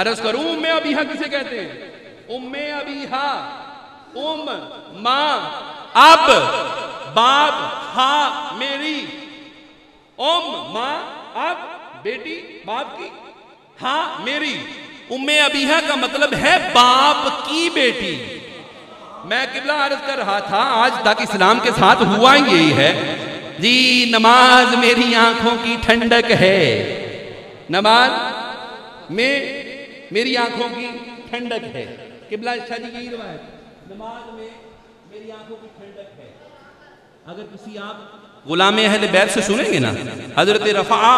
عرض کروں ام ابیہا کسے کہتے ہیں؟ ام ابیہا، ام ماں، اب باپ، ہاں میری. ام ماں، اب بیٹی باپ کی، ہاں میری. ام ابیہا کا مطلب ہے باپ کی بیٹی. میں قبلہ عرض کر رہا تھا آج تک اسلام کے ساتھ ہوا یہی ہے جی، نماز میری آنکھوں کی ٹھنڈک ہے، نماز میں میری آنکھوں کی ٹھنڈک ہے. قبلہ شاہ جی یہی روایت، نماز میں میری آنکھوں کی ٹھنڈک ہے. اگر کسی آپ غلام اہل بیت سے سنیں گے نا، حضرت رفاعہ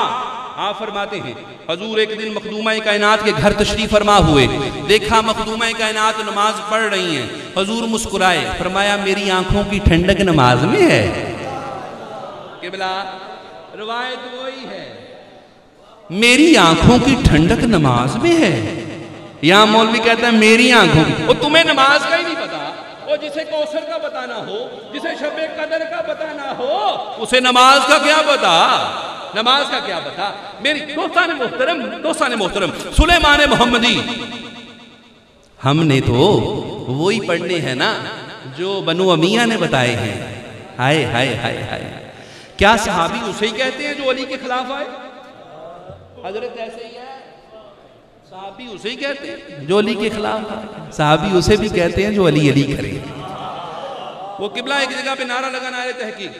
آپ فرماتے ہیں حضور ایک دن مخدومہ کائنات کے گھر تشریف فرما ہوئے، دیکھا مخدومہ کائنات نماز پڑھ رہی ہیں. حضور مسکرائے، فرمایا میری آنکھوں کی ٹھنڈک نماز میں ہے. قبلہ روایت وہی ہے، میری آنکھوں کی ٹھنڈک نماز میں ہے. یہاں مولوی کہتا ہے میری آنکھوں کی، وہ تمہیں نماز کا ہی نہیں پتا. وہ جسے کوثر کا بتانا ہو، جسے شب قدر کا بتانا ہو، اسے نماز کا کیا پتا، نماز کا کیا پتا. میری دوستان محترم سلیمان محمدی، ہم نے تو وہی پڑھنے ہیں نا جو بنو امیہ نے بتائے ہیں. ہائے ہائے ہائے ہائے، کیا صحابی اسے ہی کہتے ہیں جو علی کے خلاف آئے؟ حضرت ایسے ہی ہے، صحابی اسے ہی کہتے ہیں جو علی کے خلاف آئے، صحابی اسے بھی کہتے ہیں جو علی علی کرے. وہ قبلہ ایک جگہ پہ نعرہ لگا، نعرہ تحقیق.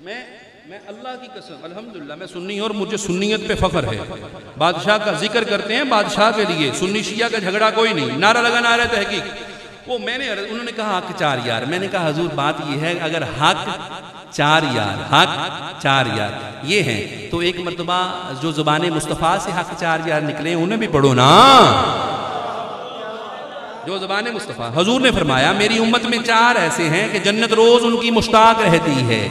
میں اللہ کی قسم الحمدللہ میں سنی اور مجھے سنیت پہ فخر ہے. بادشاہ کا ذکر کرتے ہیں بادشاہ کے لیے، سنی شیعہ کا جھگڑا کوئی نہیں. نعرہ لگا، نعرہ تحقیق. وہ انہوں نے کہا حق چار یار. میں نے کہا حضور بات یہ ہے اگر حق چار یار، حق چار یار یہ ہیں تو ایک مرتبہ جو زبان مصطفیٰ سے حق چار یار نکلے انہیں بھی پڑھو نا. جو زبان مصطفیٰ، حضور نے فرمایا میری امت میں چار ایسے ہیں کہ جنت روز ان کی مشتاق رہتی ہے،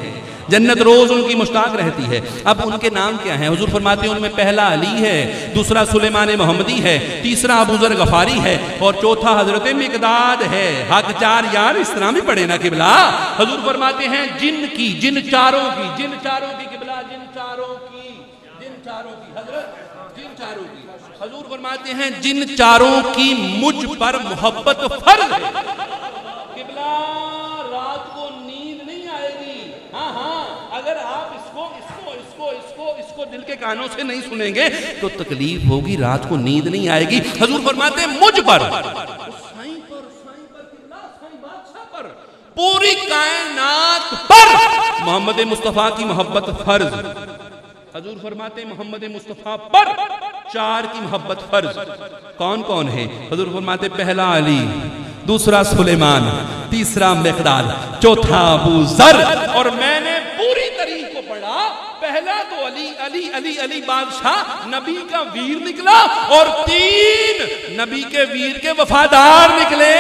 جنت روز ان کی مشتاق رہتی ہے. اب ان کے نام کیا ہیں؟ حضور فرماتے ہیں ان میں پہلا علی ہے، دوسرا سلیمان محمدی ہے، تیسرا ابو ذر غفاری ہے اور چوتھا حضرت مقداد ہے. حق چار یار اس طرح بھی پڑھے نا قبلہ. حضور فرماتے ہیں جن چاروں کی قبلہ، جن چاروں کی حضرت، جن چاروں کی. حضور فرماتے ہیں جن چاروں کی مجھ پر محبت فرض ہے. قبلہ رات کو نیند نہیں آئے گی. ہاں اگر آپ اس کو دل کے کانوں سے نہیں سنیں گے تو تکلیف ہوگی، رات کو نیند نہیں آئے گی. حضور فرماتے ہیں مجھ پر، پوری کائنات پر محمد مصطفیٰ کی محبت فرض. حضور فرماتے ہیں محمد مصطفیٰ پر چار کی محبت فرض. کون کون ہے؟ حضور فرماتے پہلا علی، دوسرا سلیمان، تیسرا مقداد، چوتھا ابو ذر. اور میں نے پوری تاریخ کو پڑھا پہلا تو علی علی علی علی بادشاہ نبی کا ویر نکلا، اور 3 نبی کے ویر کے وفادار نکلے۔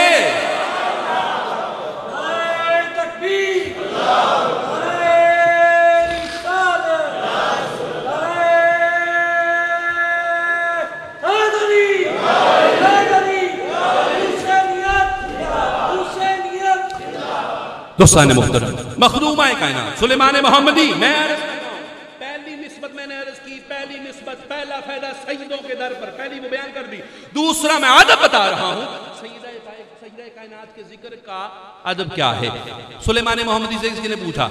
دوستان محترم، مخدومہ کائنات سلیمان محمدی، میں عرض کرتا ہوں پہلی نسبت میں نے عرض کی، پہلی نسبت پہلا فائدہ سیدوں کے در پر، پہلی وہ بیان کر دی۔ دوسرا میں ادب بتا رہا ہوں، سیدہ کائنات کے ذکر کا ادب کیا ہے۔ سلیمان محمدی سے کسی نے پوچھا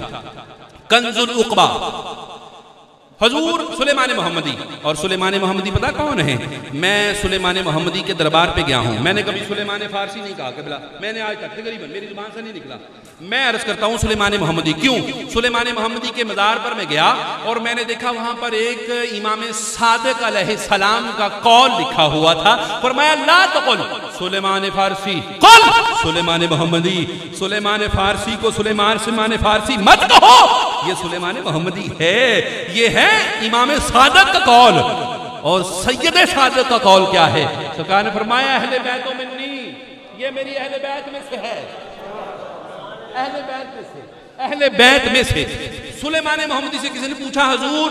کنز العقبہ، حضور سلیمان محمدی، اور سلیمان محمدی پتا کون ہے؟ میں سلیمان محمدی کے دربار پہ گیا ہوں، میں نے کبھی سلیمان فارسی نہیں کہا قبلہ، میں نے آج تک تقریباً میری زبان سے نہیں نکلا، میں عرض کرتا ہوں سلیمان محمدی۔ کیوں؟ سلیمان محمدی کے مزار پر میں گیا اور میں نے دیکھا وہاں پر ایک امام صادق علیہ السلام کا قول لکھا ہوا تھا، فرمایا لا تقل سلیمان فارسی قل سلیمان محمدی، سلیمان فارسی کو سلیمان فارسی مت کہو، یہ سلیمان محمدی ہے، یہ ہے امام صادق کا قول۔ اور سید صادق کا قول کیا ہے؟ سرکار نے فرمایا اہل بیت منی، یہ میری اہل بیت میں سے ہے، اہل بیت میں سے، اہل بیت میں سے۔ سلیمان محمدی سے کسی نے پوچھا حضور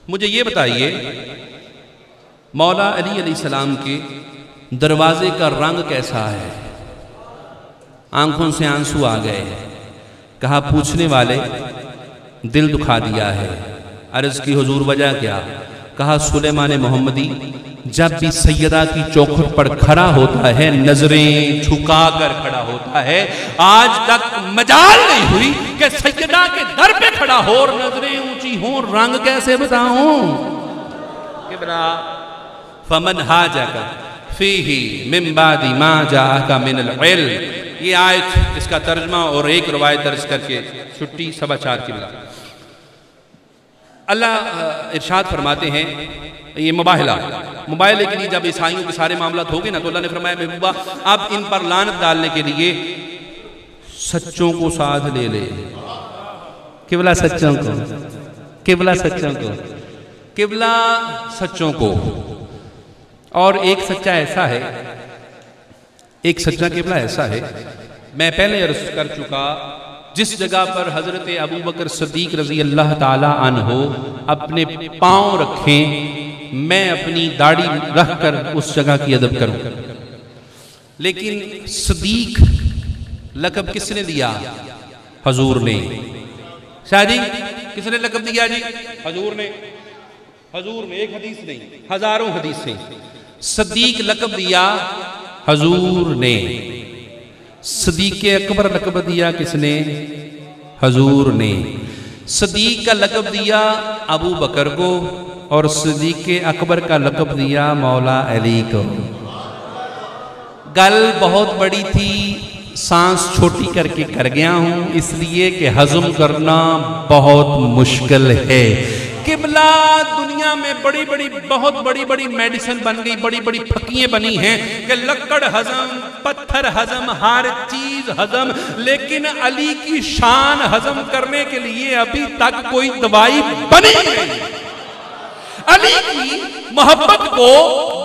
مجھے یہ بتائیے مولا علی علیہ السلام کے دروازے کا رنگ کیسا ہے؟ آنکھوں سے آنسو آ گئے، کہا پوچھنے والے دل دکھا دیا ہے۔ عرض کی حضور وجہ کیا؟ کہا سلیمان محمدی جب بھی سیدہ کی چوکھٹ پر کھڑا ہوتا ہے نظریں جھکا کر کھڑا ہوتا ہے، آج تک مجال نہیں ہوئی کہ سیدہ کے در پہ کھڑا ہو اور نظریں اونچی ہوں، رنگ کیسے بتاؤں؟ کبرا فمن حاجک فیہ من بعد ما جاءک من العلم، یہ آیت اس کا ترجمہ اور ایک روایت درج کر کے چھٹی 4:15 کی بلا۔ اللہ ارشاد فرماتے ہیں یہ مباہلے کے لیے جب عیسائیوں کے سارے معاملات ہو گئے نا تو اللہ نے فرمایا محبوبہ اب ان پر لعنت ڈالنے کے لیے سچوں کو ساتھ لے لے، قبلہ سچوں کو، قبلہ سچوں کو، قبلہ سچوں کو۔ اور ایک سچا ایسا ہے، ایک سچا قبلہ ایسا ہے، میں پہلے عرض کر چکا، جس جگہ پر حضرت ابو بکر صدیق رضی اللہ تعالی عنہ اپنے پاؤں رکھیں میں اپنی داڑھی رکھ کر اس جگہ کی ادب کروں۔ لیکن صدیق لقب کس نے دیا؟ حضور نے۔ شاہ جی کس نے لقب دیا جی؟ حضور نے۔ حضور نے، ایک حدیث نہیں ہزاروں حدیثیں۔ صدیق لقب دیا حضور نے۔ صدیق اکبر لقب دیا کس نے؟ حضور نے۔ صدیق کا لقب دیا ابو بکر کو اور صدیق اکبر کا لقب دیا مولا علی کو۔ گل بہت بڑی تھی، سانس چھوٹی کر کے کر گیا ہوں، اس لیے کہ ہضم کرنا بہت مشکل ہے۔ قبلہ دنیا میں بہت بڑی میڈیسن بن گئی، بڑی پھکیاں بنی ہیں کہ لکڑ ہضم، پتھر ہضم، ہر چیز ہضم، لیکن علی کی شان ہضم کرنے کے لیے ابھی تک کوئی دوائی بنی نہیں۔ علی کی محبت کو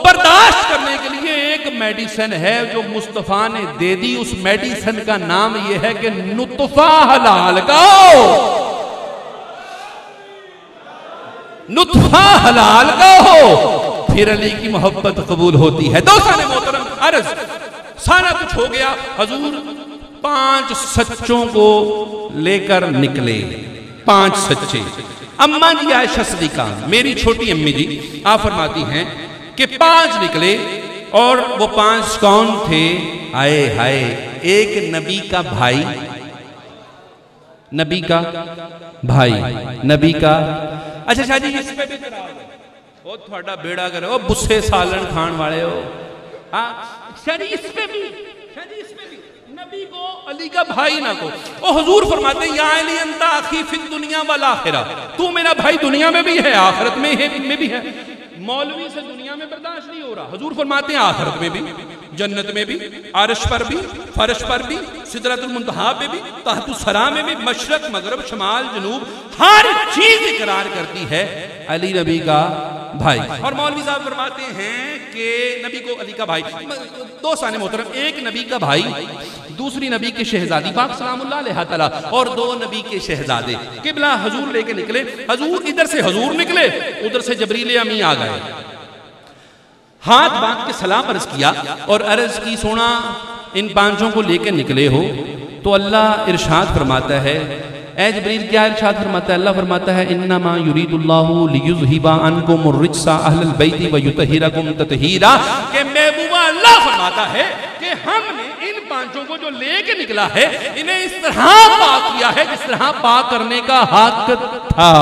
برداشت کرنے کے لیے ایک میڈیسن ہے جو مصطفیٰ نے دے دی، اس میڈیسن کا نام یہ ہے کہ نطفہ حلال کا، نطفہ حلال کا ہو پھر علی کی محبت قبول ہوتی ہے۔ دوستان محترم عرض سارا کچھ ہو گیا، حضور 5 سچوں کو لے کر نکلے، 5 سچے۔ اماں جی عائشہ صدیقہ میری چھوٹی امی جی آپ فرماتی ہیں کہ 5 نکلے، اور وہ 5 کون تھے؟ آئے ہائے، ایک نبی کا بھائی، نبی کا بھائی، نبی کا، اچھا شاہ جی اس پہ بھی تراز ہے، وہ تھوڑا بیڑا کرے، وہ بسے سالن کھان والے ہو، شاہ جی اس پہ بھی، شاہ جی اس پہ بھی نبی کو علی کا بھائی نہ کو۔ وہ حضور فرماتے ہیں یا علی انتا اخی فی الدنیا والآخرہ، تو میرا بھائی دنیا میں بھی ہے آخرت میں بھی ہے۔ مولوی سے دنیا میں برداشت نہیں ہو رہا. حضور فرماتے ہیں آخرت میں بھی، جنت میں بھی، عرش پر بھی، فرش پر بھی، سدرۃ المنتہا پہ بھی، تحت الثری میں بھی، مشرق مغرب شمال جنوب ہر چیز اقرار کرتی ہے علی نبی کا بھائی. اور مولوی صاحب فرماتے ہیں کہ نبی کو علی کا بھائی. دوستان محترم، ایک نبی کا بھائی، دوسری نبی کے شہزادی پاک سلام اللہ علیہ تعالیٰ، اور دو نبی کے شہزادے. قبلہ حضور لے کے نکلے، حضور ادھر سے حضور نکلے، ادھر سے جبریل امی آ گئے. ہاتھ باندھ کے سلام عرض کیا اور عرض کی سونا ان پانچوں کو لے کے نکلے ہو. تو اللہ ارشاد فرماتا ہے، اے جبریل کیا ارشاد فرماتا ہے؟ اللہ فرماتا ہے انما یرید اللہ لیذھب عنکم الرجس اہل البیت ویطہرکم تطہیرا، کہ محبوبہ اللہ فرماتا ہے کہ ہم نے ان پانچوں کو جو لے کے نکلا ہے انہیں اس طرح پاک کیا ہے جس طرح پاک کرنے کا حق تھا.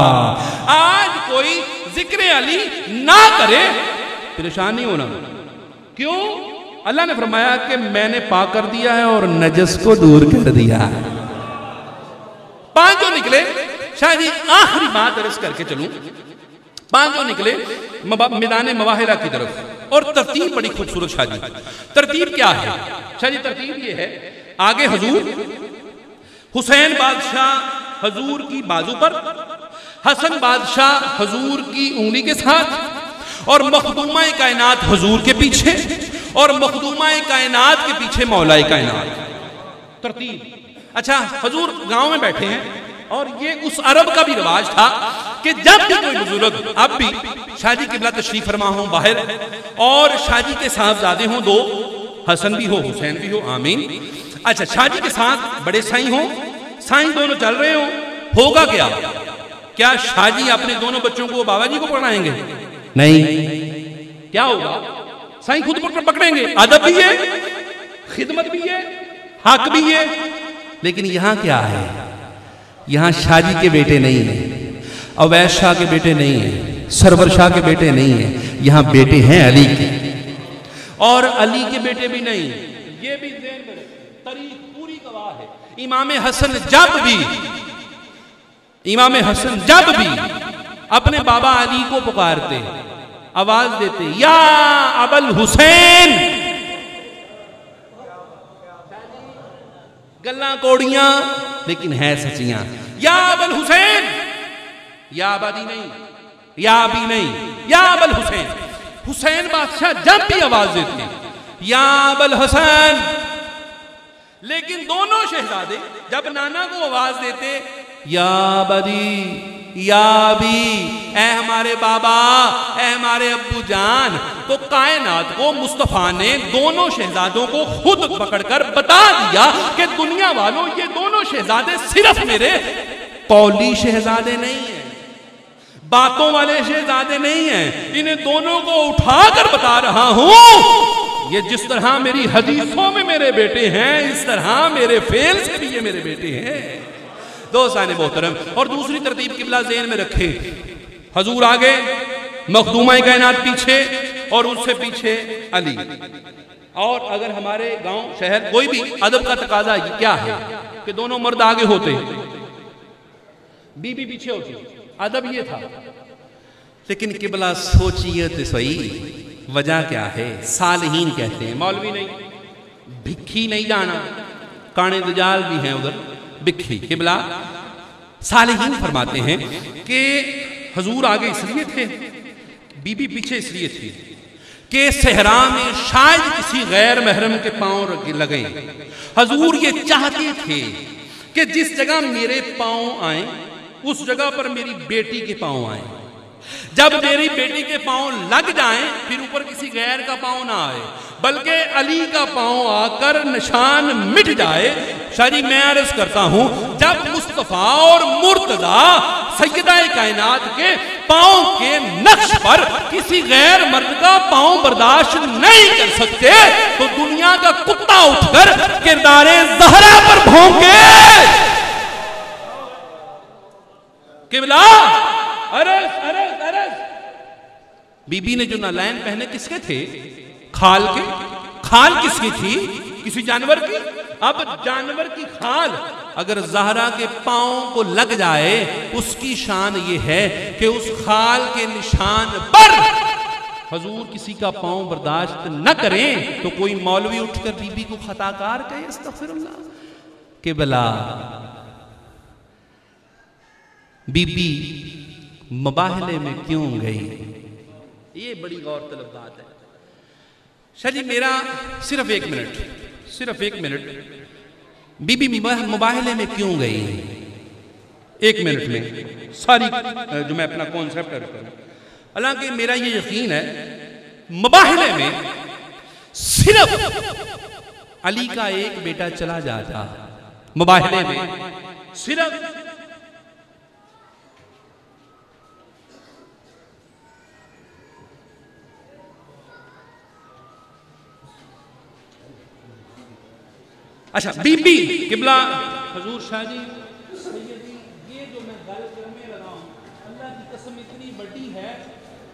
آج کوئی ذکر علی نہ کرے پریشان نہیں ہونا. کیوں؟ اللہ نے فرمایا کہ میں نے پاک کر دیا ہے اور نجس کو دور کر دیا ہے. پانچوں نکلے، شاید آخری بات عرض کر کے چلوں. پانچوں نکلے میدان مواہرہ کی طرف، اور ترتیب بڑی خوبصورت شاہ جی. ترتیب کیا ہے شاہ جی؟ ترتیب یہ ہے، آگے حضور، حسین بادشاہ حضور کی بازو پر، حسن بادشاہ حضور کی انگلی کے ساتھ، اور مخدومہ کائنات حضور کے پیچھے، اور مخدومہ کائنات کے پیچھے مولا کائنات. ترتیب. اچھا، حضور گاؤں میں بیٹھے ہیں، اور یہ اس عرب کا بھی رواج تھا کہ جب بھی کوئی بزرگ، اب بھی شاہ جی قبلہ تشریف فرما ہوں باہر، اور شاہ جی کے صاحبزادے ہوں دو، حسن بھی ہو حسین بھی ہو، آمین. اچھا، شاہ جی کے ساتھ بڑے سائیں ہوں، سائیں دونوں چل رہے ہوں، ہوگا کیا؟ کیا شاہ جی اپنے دونوں بچوں کو بابا جی کو پڑھائیں گے؟ نہیں. کیا ہوگا؟ سائیں خود پکڑیں گے. ادب بھی ہے، خدمت بھی ہے، حق بھی ہے. لیکن یہاں کیا ہے؟ یہاں شاہ جی کے بیٹے نہیں ہیں، اویس شاہ کے بیٹے نہیں ہیں، سرور شاہ کے بیٹے نہیں ہیں. یہاں بیٹے ہیں علی کے، اور علی کے بیٹے بھی نہیں. یہ بھی ذہن میں تاریخ پوری گواہ ہے. امام حسن جب بھی اپنے بابا علی کو پکارتے، آواز دیتے، یا ابوالحسین، گلاں کوڑیاں لیکن ہے سچیاں، یا ابوالحسین، یا آبادی نہیں، یا ابھی نہیں، یا ابوالحسین. حسین بادشاہ جب بھی آواز دیتے یا ابوالحسن، لیکن دونوں شہزادے جب نانا کو آواز دیتے یا بدی، یا بھی، اے ہمارے بابا، اے ہمارے ابو جان، تو کائنات کو مصطفیٰ نے دونوں شہزادوں کو خود پکڑ کر بتا دیا کہ دنیا والوں، یہ دونوں شہزادے صرف میرے قولی شہزادے نہیں ہیں، باتوں والے شہزادے نہیں ہیں. انہیں دونوں کو اٹھا کر بتا رہا ہوں، یہ جس طرح میری حدیثوں میں میرے بیٹے ہیں، اس طرح میرے فعل سے بھی یہ میرے بیٹے ہیں. دوستان محترم، اور دوسری ترتیب قبلہ ذہن میں رکھے، حضور آگے، مخدومہ کائنات پیچھے، اور اس سے پیچھے علی. اور اگر ہمارے گاؤں شہر کوئی بھی ادب کا تقاضا کیا ہے کہ دونوں مرد آگے ہوتے، بی بی پیچھے ہوتی، ادب یہ تھا. لیکن قبلہ سوچیے تو صحیح، وجہ کیا ہے؟ صالحین کہتے ہیں، مولوی نہیں، بھکھی نہیں جانا، کانے دجال بھی ہیں ادھر، بکھی. قبلہ صالحین فرماتے ہیں کہ حضور آگے اس لیے تھے، بی بی پیچھے اس لیے تھی کہ صحرا میں شاید کسی غیر محرم کے پاؤں لگیں. حضور یہ چاہتے تھے کہ جس جگہ میرے پاؤں آئیں اس جگہ پر میری بیٹی کے پاؤں آئیں. جب میری بیٹی کے پاؤں لگ جائیں پھر اوپر کسی غیر کا پاؤں نہ آئے، بلکہ علی کا پاؤں آ کر نشان مٹ جائے. شاہ جی میں عرض کرتا ہوں، جب مصطفیٰ اور مرتضیٰ سیدہ کائنات کے پاؤں کے نقش پر کسی غیر مرد کا پاؤں برداشت نہیں کر سکتے تو دنیا کا کتا اٹھ کر کردار زہرا پر بھونکے. قبلہ عرض بی بی نے جو نالین پہنے کس کے تھے؟ کھال کے. کھال کس کی تھی؟ کسی جانور کی. اب جانور کی کھال اگر زہرا کے پاؤں کو لگ جائے، اس کی شان یہ ہے کہ اس کھال کے نشان پر حضور کسی کا پاؤں برداشت نہ کریں تو کوئی مولوی اٹھ کر بی بی کو خطا کار کہے، استغفر اللہ۔ قبلہ بی بی مباہلے میں کیوں گئی؟ یہ بڑی غور طلب بات ہے۔ شاہ جی میرا صرف ایک منٹ، بی بی مباہلے میں کیوں گئی؟ ایک منٹ میں ساری جو میں اپنا کانسیپٹ کروں، حالانکہ میرا یہ یقین ہے مباہلے میں صرف علی کا ایک بیٹا چلا جاتا، مباہلے میں صرف اچھا بی بی قبلہ حضور شاہ جی سیدی، یہ جو میں گل کرنے لگا ہوں اللہ کی قسم اتنی بڑی ہے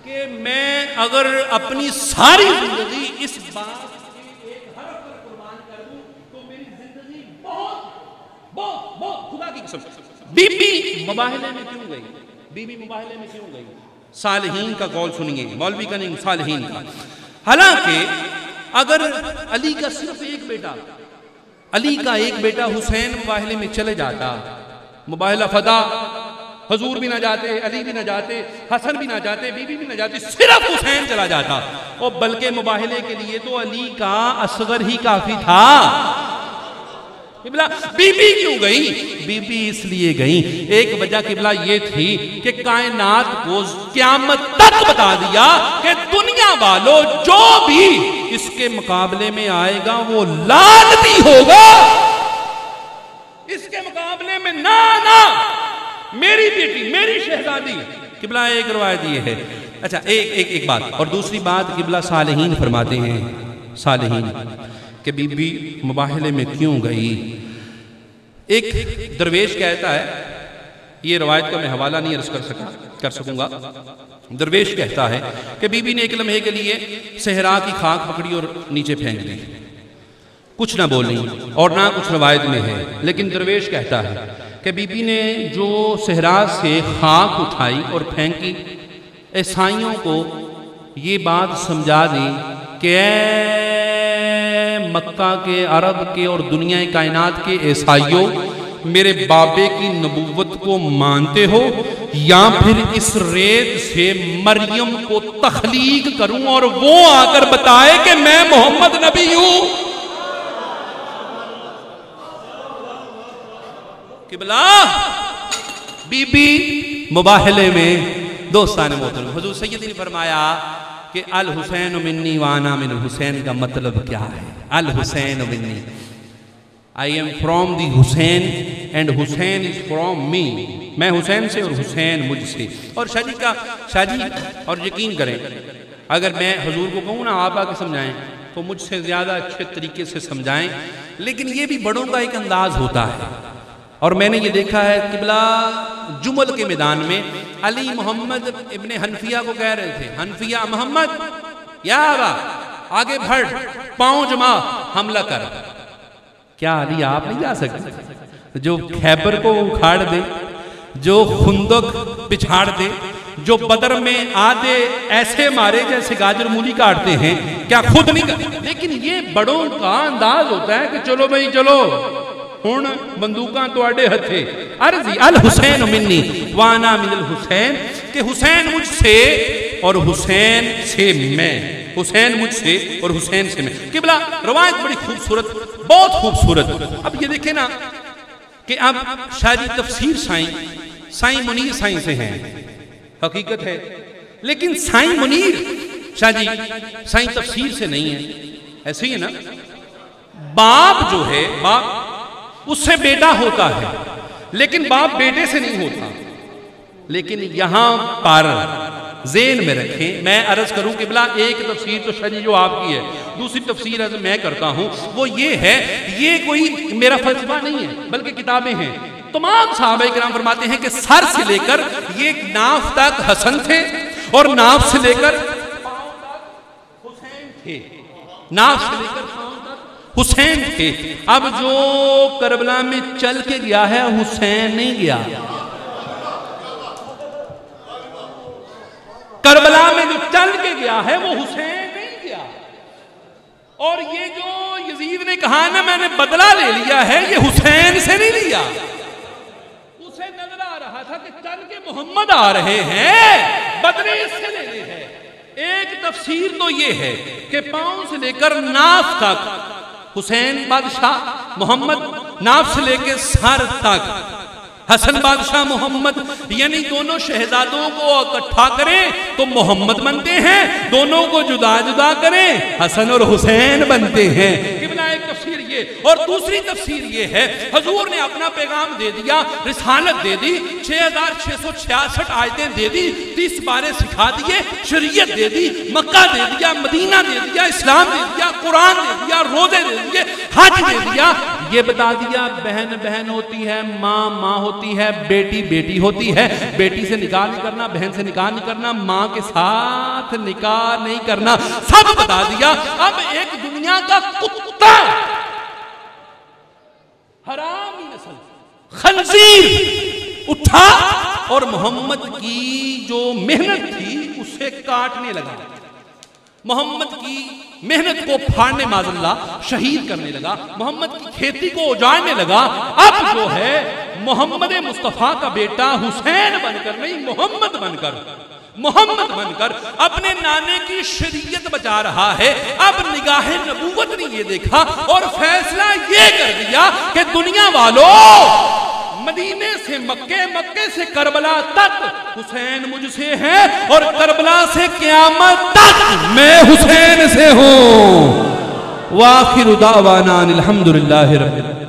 کہ میں اگر اپنی ساری زندگی اس بات کے ایک حرف پر قربان کر دوں تو میری زندگی بہت خدا کی قسم۔ بی بی مباہلے میں کیوں گئی؟ بی بی مباہلے میں کیوں گئی؟ صالحین کا قول سنیے، مولوی کا نہیں، صالحین کا۔ حالانکہ اگر علی کا صرف ایک بیٹا، علی کا ایک بیٹا حسین مباہلے میں چلے جاتا، مباہلہ فدا، حضور بھی نہ جاتے، علی بھی نہ جاتے، حسن بھی نہ جاتے، بی بی بھی نہ جاتے، صرف حسین چلا جاتا، اور بلکہ مباہلے کے لیے تو علی کا اصغر ہی کافی تھا۔ بی بی کیوں گئی؟ بی بی اس لیے گئی، ایک وجہ قبلہ یہ تھی کہ کائنات کو قیامت تک بتا دیا کہ دنیا والوں جو بھی اس کے مقابلے میں آئے گا وہ لعنتی ہوگا، اس کے مقابلے میں نہ میری بیٹی، میری شہزادی۔ قبلہ ایک روایت یہ ہے۔ اچھا ایک بات، اور دوسری بات قبلہ صالحین فرماتے ہیں، صالحین کہ بی بی مباہلے میں کیوں گئی؟ ایک درویش کہتا ہے، یہ روایت کا میں حوالہ نہیں عرض کر سکوں گا، درویش کہتا ہے کہ بی بی نے ایک لمحے کے لیے صحرا کی خاک پکڑی اور نیچے پھینک دی، کچھ نہ بولی اور نہ کچھ روایت میں ہے، لیکن درویش کہتا ہے کہ بی بی نے جو صحرا سے خاک اٹھائی اور پھینکی، عیسائیوں کو یہ بات سمجھا دی کہ اے مکہ کے، عرب کے اور دنیا کائنات کے عیسائیوں، میرے بابے کی نبوت کو مانتے ہو یا پھر اس ریت سے مریم کو تخلیق کروں اور وہ آ کر بتائے کہ میں محمد نبی ہوں؟ قبلہ بی بی مباہلے میں دوستان محترم، حضور سیدی نے فرمایا کہ الحسین منی وانا من الحسین کا مطلب کیا ہے؟ الحسین منی، I am from the Hussein and Hussein is from me، میں حسین سے اور حسین مجھ سے۔ اور شاہ جی اور یقین کریں اگر میں حضور کو کہوں نا آپ آ کے سمجھائیں تو مجھ سے زیادہ اچھے طریقے سے سمجھائیں، لیکن یہ بھی بڑوں کا ایک انداز ہوتا ہے، اور میں نے یہ دیکھا ہے قبلہ جمل کے میدان میں علی محمد ابن حنفیہ کو کہہ رہے تھے، حنفیہ محمد یا آبا آگے بڑھ، پاؤں جما، حملہ کر۔ کیا علی آپ نہیں جا سکتے؟ جو خیبر کو اکھاڑ دے، جو خندق پچھاڑ دے، جو بدر میں آدھے ایسے مارے جیسے گاجر مولی کاٹتے ہیں، کیا خود نہیں کر؟ لیکن یہ بڑوں کا انداز ہوتا ہے کہ چلو بھائی چلو، ہون بندوقاں تو اڈے ہتھے، عرضی الحسین منی وانا من الحسین، کہ حسین مجھ سے اور حسین سے میں، حسین مجھ سے اور حسین سے میں۔ قبلہ روایت بڑی خوبصورت، بہت خوبصورت۔ اب یہ دیکھیں نا کہ اب شاہ جی تفسیر سائیں منیر سائیں سے ہیں، حقیقت ہے، لیکن سائیں منیر شاہ جی سائیں تفسیر سے نہیں ہے، ایسے ہی ہے نا۔ باپ جو ہے، باپ اس سے بیٹا ہوتا ہے، لیکن باپ بیٹے سے نہیں ہوتا۔ لیکن یہاں پر ذہن میں رکھیں، میں عرض کروں قبلہ ایک تفسیر تو شاہ جی جو آپ کی ہے، دوسری تفسیر میں کرتا ہوں وہ یہ ہے، یہ کوئی میرا فلسفہ نہیں ہے بلکہ کتابیں ہیں۔ تمام صحابہ کرام فرماتے ہیں کہ سر سے لے کر یہ ناف تک حسن تھے اور ناف سے لے کر پاؤں تک حسین تھے، ناف سے لے کر پاؤں تک حسین تھے۔ اب جو کربلا میں چل کے گیا ہے حسین نہیں گیا۔ کربلا میں جو چل کے گیا ہے وہ حسین نہیں گیا. اور یہ جو یزید نے کہا نا میں نے بدلہ لے لیا ہے، یہ حسین سے نہیں لیا. اسے نظر آ رہا تھا کہ چل کے محمد آ رہے ہیں، بدلے اس سے لینے ہیں. ایک تفسیر تو یہ ہے کہ پاؤں سے لے کر ناف تک حسین بادشاہ، محمد ناف سے لے کے سر تک حسن بادشاہ محمد، یعنی دونوں شہزادوں کو اکٹھا کریں تو محمد بنتے ہیں، دونوں کو جدا جدا کریں حسن اور حسین بنتے ہیں. ایک تفسیر یہ، اور دوسری تفسیر یہ ہے حضور نے اپنا پیغام دے دیا، رسالت دے دی، 6666 آیتیں دے دی، 30 بارے سکھا دیے، شریعت دے دی، مکہ دے دیا، مدینہ دے دیا، اسلام دے دیا، قرآن دے دیا، روزے دے دیے، حج دے دیا. یہ بتا دیا بہن بہن ہوتی ہے، ماں ماں ہوتی ہے، بیٹی بیٹی ہوتی ہے، بیٹی سے نکاح نہیں کرنا، بہن سے نکاح نہیں کرنا، ماں کے ساتھ نکاح نہیں کرنا، سب بتا دیا. اب ایک دنیا کا کتا، حرامی نسل، خنزیر اٹھا اور محمد کی جو محنت تھی اسے کاٹنے لگا، محمد کی محنت کو پھاڑنے معاذ اللہ شہید کرنے لگا، محمد کی کھیتی کو اجاڑنے لگا. اب جو ہے محمد مصطفیٰ کا بیٹا حسین بن کر نہیں، محمد بن کر اپنے نانے کی شریعت بچا رہا ہے. اب نگاہ نبوت نے یہ دیکھا اور فیصلہ یہ کر دیا کہ دنیا والوں، مدینے سے مکے، مکے سے کربلا تک حسین مجھ سے ہے، اور کربلا سے قیامت تک میں حسین سے ہوں. وآخر دعوانا الحمدللہ رب العالمین.